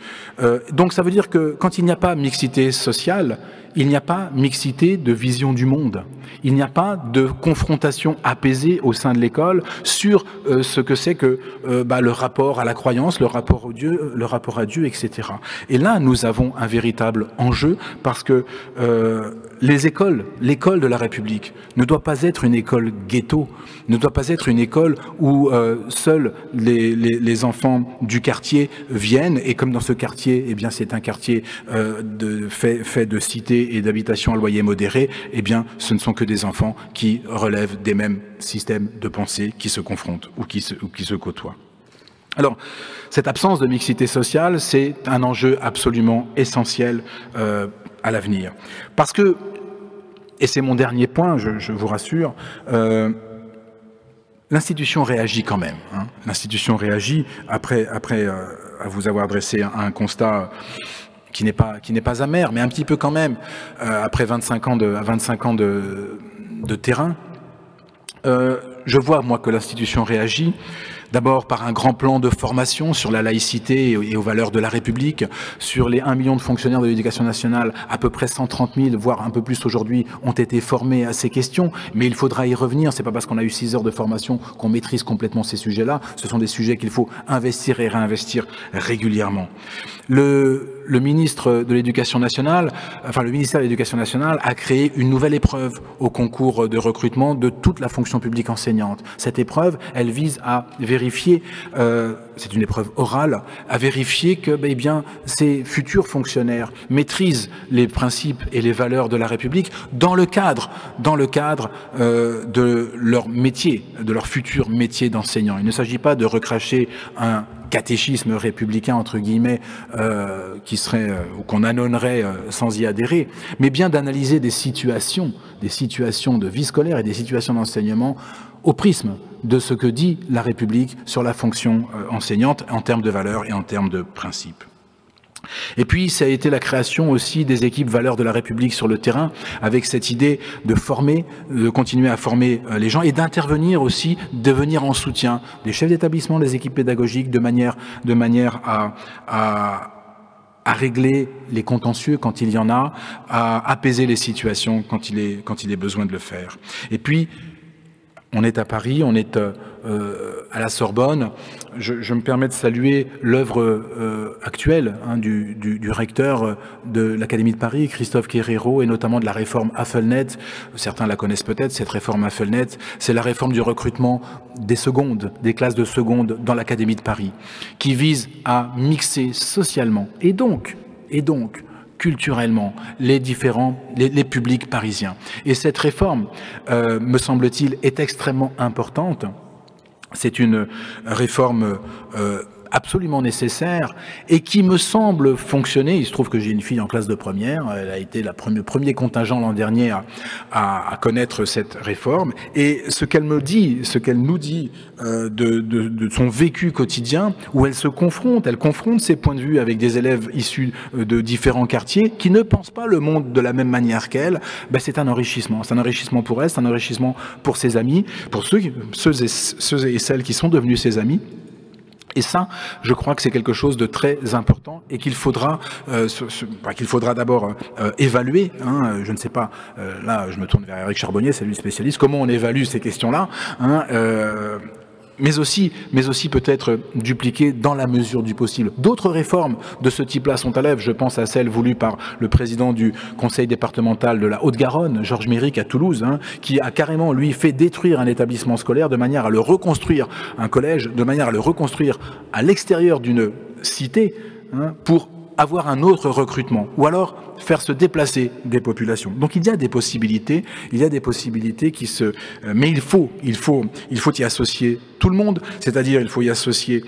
Donc ça veut dire que quand il n'y a pas mixité sociale, il n'y a pas mixité de vision du monde. Il n'y a pas de confrontation apaisée au sein de l'école sur ce que c'est que le rapport à la croyance, le rapport à Dieu, etc. Et là, nous avons un véritable enjeu parce que l'école de la République ne doit pas être une école ghetto, ne doit pas être une école où seuls les enfants du quartier viennent, et comme dans ce quartier, eh bien, c'est un quartier fait de cités et d'habitations à loyer modéré, eh bien, ce ne sont que des enfants qui relèvent des mêmes systèmes de pensée qui se confrontent ou qui se côtoient. Alors, cette absence de mixité sociale, c'est un enjeu absolument essentiel à l'avenir. Parce que, et c'est mon dernier point, je vous rassure, l'institution réagit quand même. Hein. L'institution réagit après à vous avoir dressé un constat qui n'est pas amer, mais un petit peu quand même, après 25 ans de terrain. Je vois, moi, que l'institution réagit. D'abord par un grand plan de formation sur la laïcité et aux valeurs de la République. Sur les 1 million de fonctionnaires de l'éducation nationale, à peu près 130 000, voire un peu plus aujourd'hui, ont été formés à ces questions. Mais il faudra y revenir. C'est pas parce qu'on a eu 6 heures de formation qu'on maîtrise complètement ces sujets-là. Ce sont des sujets qu'il faut investir et réinvestir régulièrement. Le ministre de l'Éducation nationale, enfin le ministère de l'Éducation nationale a créé une nouvelle épreuve au concours de recrutement de toute la fonction publique enseignante. Cette épreuve, elle vise à vérifier, c'est une épreuve orale, à vérifier que eh bien, ces futurs fonctionnaires maîtrisent les principes et les valeurs de la République dans le cadre de leur métier, de leur futur métier d'enseignant. Il ne s'agit pas de recracher un catéchisme républicain, entre guillemets, qui serait, ou qu'on annonnerait sans y adhérer, mais bien d'analyser des situations de vie scolaire et des situations d'enseignement au prisme de ce que dit la République sur la fonction enseignante en termes de valeurs et en termes de principes. Et puis, ça a été la création aussi des équipes valeurs de la République sur le terrain, avec cette idée de former, de continuer à former les gens et d'intervenir aussi, de venir en soutien des chefs d'établissement, des équipes pédagogiques, de manière à régler les contentieux quand il y en a, à apaiser les situations quand il est besoin de le faire. Et puis, on est à Paris, on est à la Sorbonne. Je me permets de saluer l'œuvre actuelle du recteur de l'Académie de Paris, Christophe Querrero, et notamment de la réforme Affelnet. Certains la connaissent peut-être, cette réforme Affelnet. C'est la réforme du recrutement des classes de seconde dans l'Académie de Paris, qui vise à mixer socialement et donc culturellement les publics parisiens. Et cette réforme, me semble-t-il, est extrêmement importante. C'est une réforme absolument nécessaire et qui me semble fonctionner. Il se trouve que j'ai une fille en classe de première, elle a été le premier contingent l'an dernier à connaître cette réforme, et ce qu'elle nous dit de son vécu quotidien, où elle confronte ses points de vue avec des élèves issus de différents quartiers qui ne pensent pas le monde de la même manière qu'elle, c'est un enrichissement pour elle, c'est un enrichissement pour ses amis, pour ceux et celles qui sont devenus ses amis. Et ça, je crois que c'est quelque chose de très important et qu'il faudra d'abord évaluer. Je ne sais pas, là je me tourne vers Éric Charbonnier, c'est lui le spécialiste, comment on évalue ces questions-là, mais aussi peut-être dupliquer dans la mesure du possible. D'autres réformes de ce type-là sont à l'œuvre. Je pense à celle voulue par le président du conseil départemental de la Haute-Garonne, Georges Méric à Toulouse, qui a carrément, lui, fait détruire un établissement scolaire de manière à le reconstruire, un collège, de manière à le reconstruire à l'extérieur d'une cité, pour avoir un autre recrutement, ou alors faire se déplacer des populations. Donc il y a des possibilités mais il faut y associer tout le monde, c'est-à-dire il faut y associer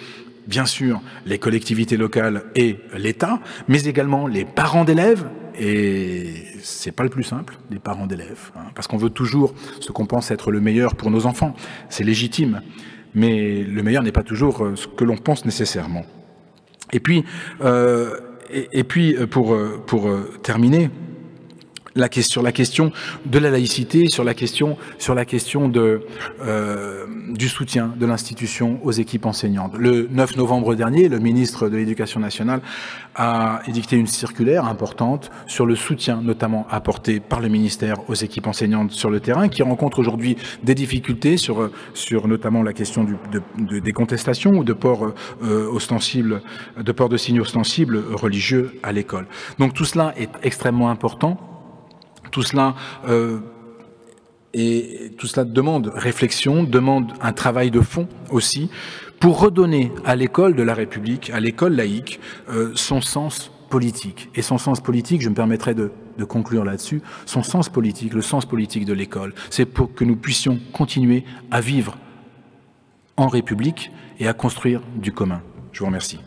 bien sûr les collectivités locales et l'État, mais également les parents d'élèves, et c'est pas le plus simple, les parents d'élèves, parce qu'on veut toujours ce qu'on pense être le meilleur pour nos enfants, c'est légitime, mais le meilleur n'est pas toujours ce que l'on pense nécessairement. Et puis pour terminer, sur la question de la laïcité, sur la question du soutien de l'institution aux équipes enseignantes. Le 9 novembre dernier, le ministre de l'Éducation nationale a édicté une circulaire importante sur le soutien notamment apporté par le ministère aux équipes enseignantes sur le terrain, qui rencontrent aujourd'hui des difficultés sur notamment la question des contestations ou de port de signes ostensibles religieux à l'école. Donc tout cela est extrêmement important. Tout cela demande réflexion, demande un travail de fond aussi, pour redonner à l'école de la République, à l'école laïque, son sens politique. Et son sens politique, je me permettrai de conclure là-dessus, son sens politique, le sens politique de l'école, c'est pour que nous puissions continuer à vivre en République et à construire du commun. Je vous remercie.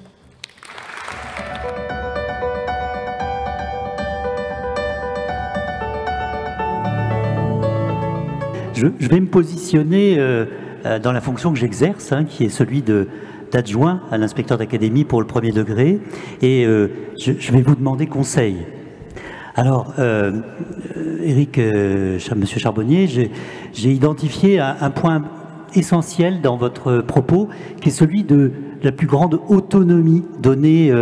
Je vais me positionner dans la fonction que j'exerce, qui est celui d'adjoint à l'inspecteur d'académie pour le premier degré, et je vais vous demander conseil. Alors, Éric, Monsieur Charbonnier, j'ai identifié un point essentiel dans votre propos, qui est celui de la plus grande autonomie donnée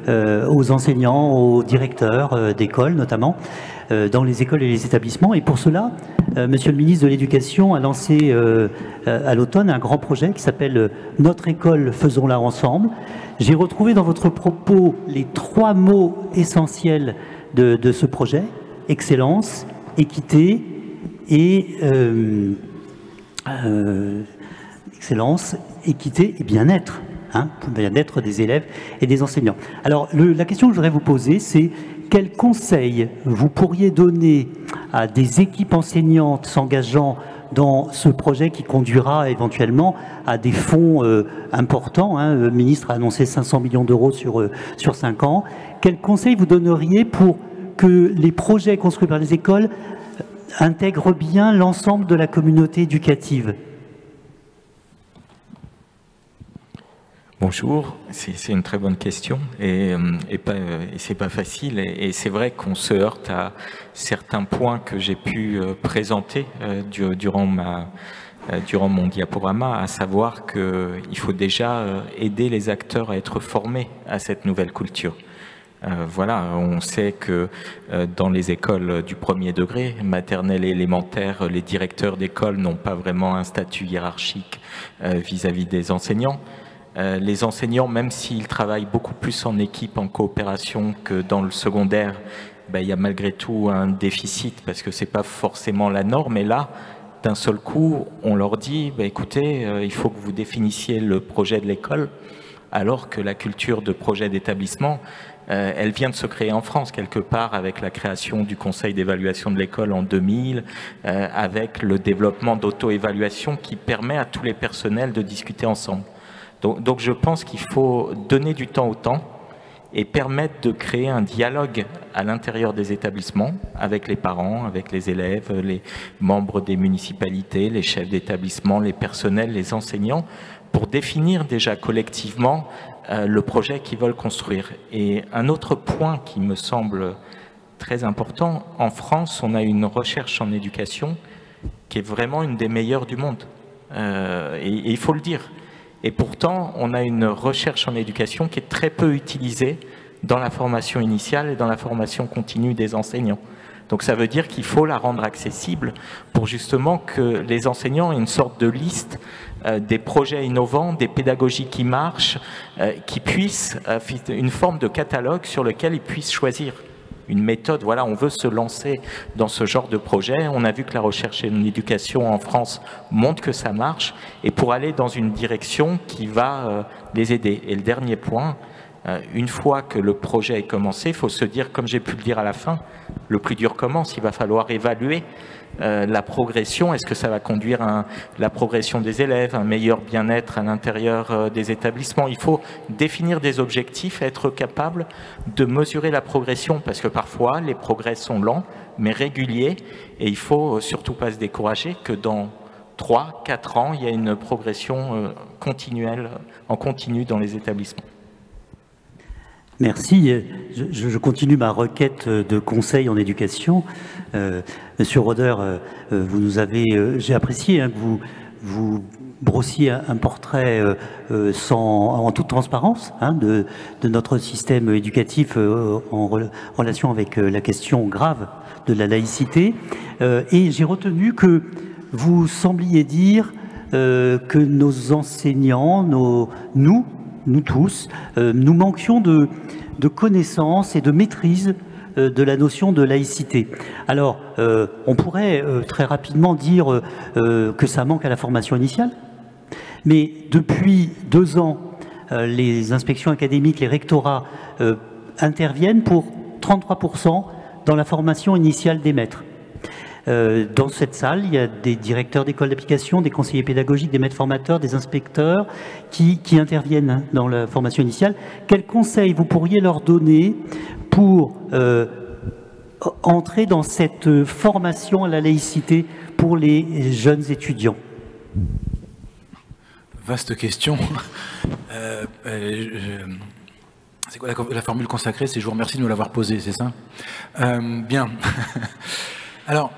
aux enseignants, aux directeurs d'écoles notamment, dans les écoles et les établissements. Et pour cela, Monsieur le ministre de l'Éducation a lancé à l'automne un grand projet qui s'appelle « Notre école, faisons-la ensemble ». J'ai retrouvé dans votre propos les 3 mots essentiels de ce projet: excellence, équité et excellence, équité et bien-être, bien-être des élèves et des enseignants. Alors, la question que je voudrais vous poser, c'est quels conseils vous pourriez donner à des équipes enseignantes s'engageant dans ce projet qui conduira éventuellement à des fonds importants. Le ministre a annoncé 500 millions d'euros sur 5 ans. Quels conseils vous donneriez pour que les projets construits par les écoles intègrent bien l'ensemble de la communauté éducative?
Bonjour, c'est une très bonne question et c'est pas facile et c'est vrai qu'on se heurte à certains points que j'ai pu présenter durant mon diaporama, à savoir qu'il faut déjà aider les acteurs à être formés à cette nouvelle culture. Voilà, on sait que dans les écoles du premier degré, maternelle et élémentaire, les directeurs d'école n'ont pas vraiment un statut hiérarchique vis-à-vis des enseignants. Les enseignants, même s'ils travaillent beaucoup plus en équipe, en coopération que dans le secondaire, il y a malgré tout un déficit parce que c'est pas forcément la norme. Et là, d'un seul coup, on leur dit écoutez, il faut que vous définissiez le projet de l'école, alors que la culture de projet d'établissement, elle vient de se créer en France quelque part avec la création du Conseil d'évaluation de l'école en 2000, avec le développement d'auto-évaluation qui permet à tous les personnels de discuter ensemble. Donc je pense qu'il faut donner du temps au temps et permettre de créer un dialogue à l'intérieur des établissements avec les parents, avec les élèves, les membres des municipalités, les chefs d'établissement, les personnels, les enseignants, pour définir déjà collectivement le projet qu'ils veulent construire. Et un autre point qui me semble très important, en France, on a une recherche en éducation qui est vraiment une des meilleures du monde. Et il faut le dire. Et pourtant, on a une recherche en éducation qui est très peu utilisée dans la formation initiale et dans la formation continue des enseignants. Donc ça veut dire qu'il faut la rendre accessible pour justement que les enseignants aient une sorte de liste des projets innovants, des pédagogies qui marchent, qui puissent, une forme de catalogue sur lequel ils puissent choisir une méthode. Voilà, on veut se lancer dans ce genre de projet. On a vu que la recherche en éducation en France montre que ça marche, et pour aller dans une direction qui va les aider. Et le dernier point, une fois que le projet est commencé, il faut se dire, comme j'ai pu le dire à la fin, le plus dur commence. Il va falloir évaluer la progression. Est-ce que ça va conduire à la progression des élèves, un meilleur bien-être à l'intérieur des établissements? Il faut définir des objectifs, être capable de mesurer la progression, parce que parfois les progrès sont lents mais réguliers, et il faut surtout pas se décourager que dans 3-4 ans, il y a une progression continuelle, en continu dans les établissements.
Merci. Je continue ma requête de conseils en éducation. Monsieur Roder, vous nous avez, j'ai apprécié que vous brossiez un portrait en toute transparence de notre système éducatif en relation avec la question grave de la laïcité. Et j'ai retenu que vous sembliez dire que nos enseignants, nous tous, nous manquions de connaissances et de maîtrise de la notion de laïcité. Alors, on pourrait très rapidement dire que ça manque à la formation initiale, mais depuis 2 ans, les inspections académiques, les rectorats interviennent pour 33% dans la formation initiale des maîtres. Dans cette salle, il y a des directeurs d'écoles d'application, des conseillers pédagogiques, des maîtres formateurs, des inspecteurs qui interviennent dans la formation initiale. Quels conseils vous pourriez leur donner pour entrer dans cette formation à la laïcité pour les jeunes étudiants?
Vaste question. C'est quoi la formule consacrée? C'est « je vous remercie de nous l'avoir posée », c'est ça? Bien. Alors,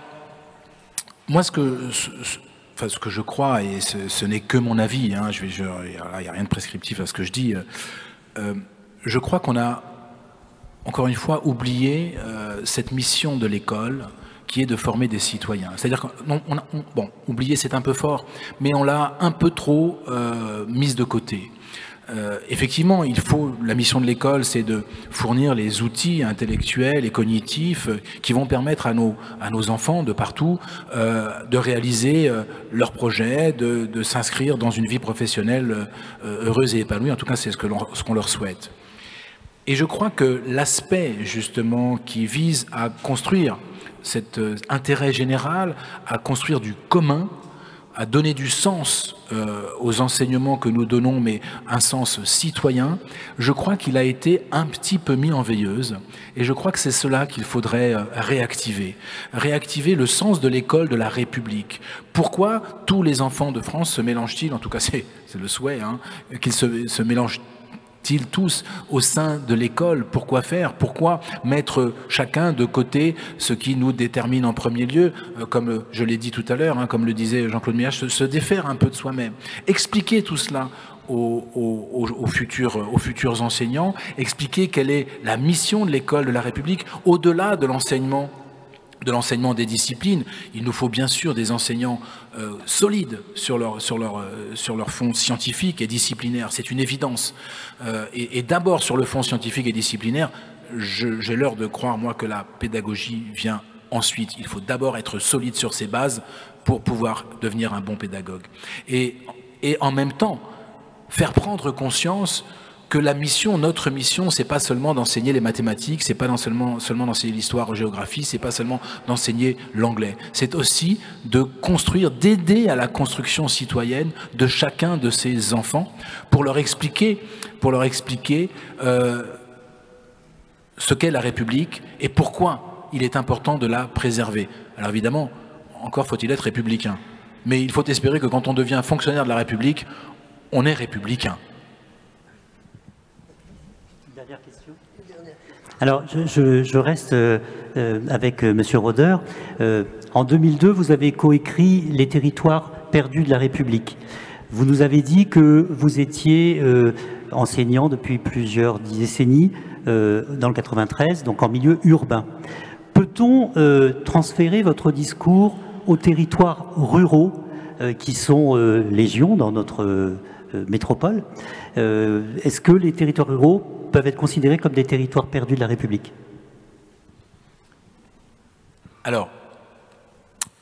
moi, ce que je crois, et ce n'est que mon avis, hein, il n'y a rien de prescriptif à ce que je dis, je crois qu'on a, encore une fois, oublié cette mission de l'école qui est de former des citoyens. C'est-à-dire bon, oublier c'est un peu fort, mais on l'a un peu trop mise de côté. Effectivement, la mission de l'école, c'est de fournir les outils intellectuels et cognitifs qui vont permettre à nos enfants de partout de réaliser leurs projets, de s'inscrire dans une vie professionnelle heureuse et épanouie. En tout cas, c'est ce qu'on leur souhaite. Et je crois que l'aspect, justement, qui vise à construire cet intérêt général, à construire du commun, à donner du sens aux enseignements que nous donnons, mais un sens citoyen, je crois qu'il a été un petit peu mis en veilleuse. Et je crois que c'est cela qu'il faudrait réactiver. Réactiver le sens de l'école de la République. Pourquoi tous les enfants de France se mélangent-ils, en tout cas c'est le souhait, hein, qu'ils se mélangent tous au sein de l'école? Pourquoi faire? Pourquoi mettre chacun de côté ce qui nous détermine en premier lieu, comme je l'ai dit tout à l'heure, hein, comme le disait Jean-Claude Millache, se défaire un peu de soi-même. Expliquer tout cela aux futurs enseignants, expliquer quelle est la mission de l'école de la République au-delà de l'enseignement des disciplines. Il nous faut bien sûr des enseignants solides sur leur fond scientifique et disciplinaire, c'est une évidence. Et d'abord sur le fond scientifique et disciplinaire, j'ai l'heure de croire, moi, que la pédagogie vient ensuite. Il faut d'abord être solide sur ses bases pour pouvoir devenir un bon pédagogue. Et en même temps, faire prendre conscience que notre mission, c'est pas seulement d'enseigner les mathématiques, c'est pas seulement d'enseigner l'histoire ou géographie, c'est pas seulement d'enseigner l'anglais. C'est aussi de construire, d'aider à la construction citoyenne de chacun de ces enfants pour leur expliquer ce qu'est la République et pourquoi il est important de la préserver. Alors évidemment, encore faut-il être républicain. Mais il faut espérer que quand on devient fonctionnaire de la République, on est républicain.
Alors, je reste avec M. Roder. En 2002, vous avez coécrit « Les territoires perdus de la République ». Vous nous avez dit que vous étiez enseignant depuis plusieurs décennies dans le 93, donc en milieu urbain. Peut-on transférer votre discours aux territoires ruraux qui sont légion dans notre métropole? Est-ce que les territoires ruraux peuvent être considérés comme des territoires perdus de la République?
Alors,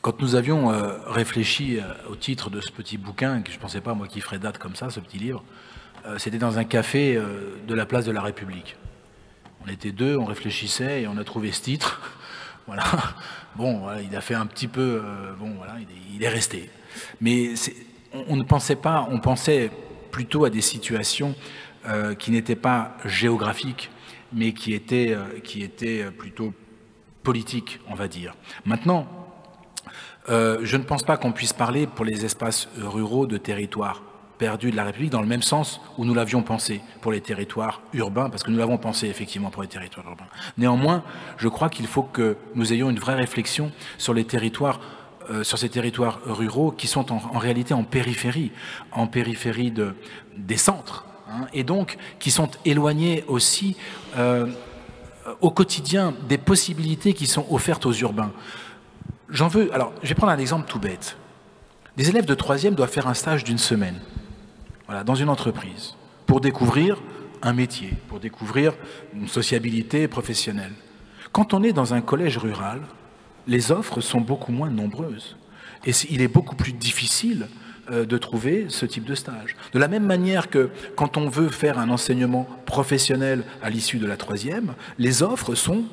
quand nous avions réfléchi au titre de ce petit bouquin, que je ne pensais pas, moi, qu'il ferait date comme ça, ce petit livre, c'était dans un café de la place de la République. On était deux, on réfléchissait et on a trouvé ce titre. Voilà. Bon, voilà, il a fait un petit peu... bon, voilà, il est resté. Mais on ne pensait pas, on pensait plutôt à des situations qui n'étaient pas géographiques, mais qui étaient plutôt politiques, on va dire. Maintenant, je ne pense pas qu'on puisse parler pour les espaces ruraux de territoires perdus de la République dans le même sens où nous l'avions pensé pour les territoires urbains, parce que nous l'avons pensé effectivement pour les territoires urbains. Néanmoins, je crois qu'il faut que nous ayons une vraie réflexion sur les territoires sur ces territoires ruraux qui sont en réalité en périphérie des centres, hein, et donc qui sont éloignés aussi au quotidien des possibilités qui sont offertes aux urbains. Alors, je vais prendre un exemple tout bête. Des élèves de 3e doivent faire un stage d'1 semaine, voilà, dans une entreprise, pour découvrir un métier, pour découvrir une sociabilité professionnelle. Quand on est dans un collège rural, les offres sont beaucoup moins nombreuses. Et il est beaucoup plus difficile de trouver ce type de stage. De la même manière que quand on veut faire un enseignement professionnel à l'issue de la troisième, les offres sont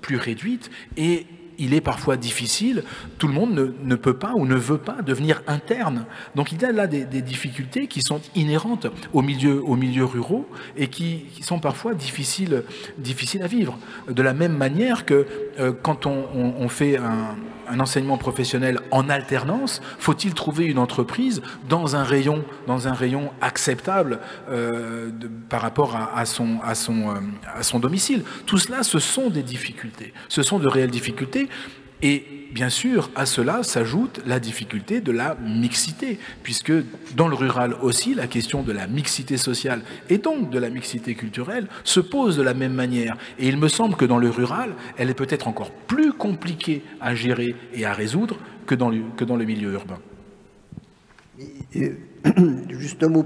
plus réduites et il est parfois difficile, tout le monde ne peut pas ou ne veut pas devenir interne. Donc il y a là des difficultés qui sont inhérentes aux milieux ruraux et qui sont parfois difficiles à vivre. De la même manière que quand on fait un enseignement professionnel en alternance, faut-il trouver une entreprise dans un rayon acceptable par rapport à son domicile. Tout cela, ce sont des difficultés, ce sont de réelles difficultés. Et bien sûr, à cela s'ajoute la difficulté de la mixité, puisque dans le rural aussi, la question de la mixité sociale et donc de la mixité culturelle se pose de la même manière. Et il me semble que dans le rural, elle est peut-être encore plus compliquée à gérer et à résoudre que dans le milieu urbain.
Juste un mot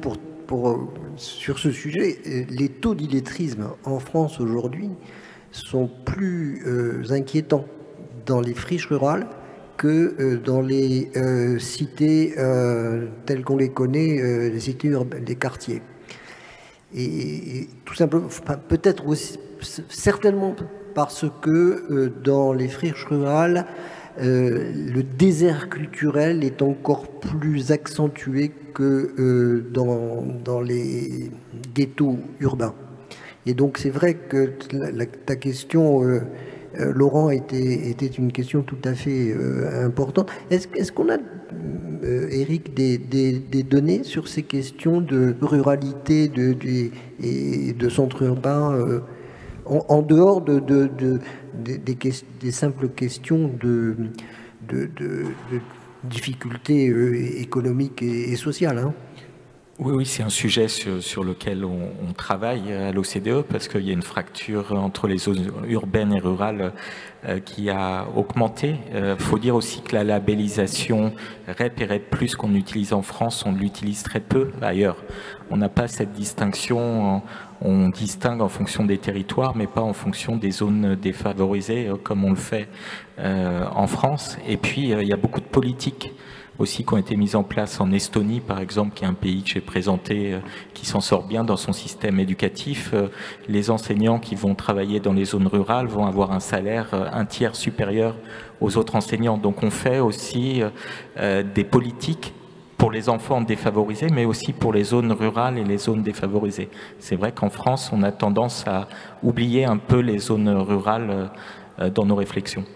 sur ce sujet. Les taux d'illettrisme en France aujourd'hui sont plus inquiétants dans les friches rurales que dans les cités telles qu'on les connaît, les cités urbaines, les quartiers. Et tout simplement, peut-être aussi, certainement parce que dans les friches rurales, le désert culturel est encore plus accentué que dans les ghettos urbains. Et donc c'est vrai que ta question, Laurent, était une question tout à fait importante. Est-ce qu'on a, Éric, des données sur ces questions de ruralité et de centre urbain en dehors des simples questions de difficultés économiques et sociales, hein?
Oui, c'est un sujet sur lequel on travaille à l'OCDE parce qu'il y a une fracture entre les zones urbaines et rurales qui a augmenté. Faut dire aussi que la labellisation REP et REP+, qu'on utilise en France, on l'utilise très peu ailleurs. On n'a pas cette distinction, on distingue en fonction des territoires, mais pas en fonction des zones défavorisées comme on le fait en France. Et puis, il y a beaucoup de politiques aussi qui ont été mises en place en Estonie, par exemple, qui est un pays que j'ai présenté, qui s'en sort bien dans son système éducatif. Les enseignants qui vont travailler dans les zones rurales vont avoir un salaire un tiers supérieur aux autres enseignants. Donc on fait aussi des politiques pour les enfants défavorisés, mais aussi pour les zones rurales et les zones défavorisées. C'est vrai qu'en France, on a tendance à oublier un peu les zones rurales dans nos réflexions.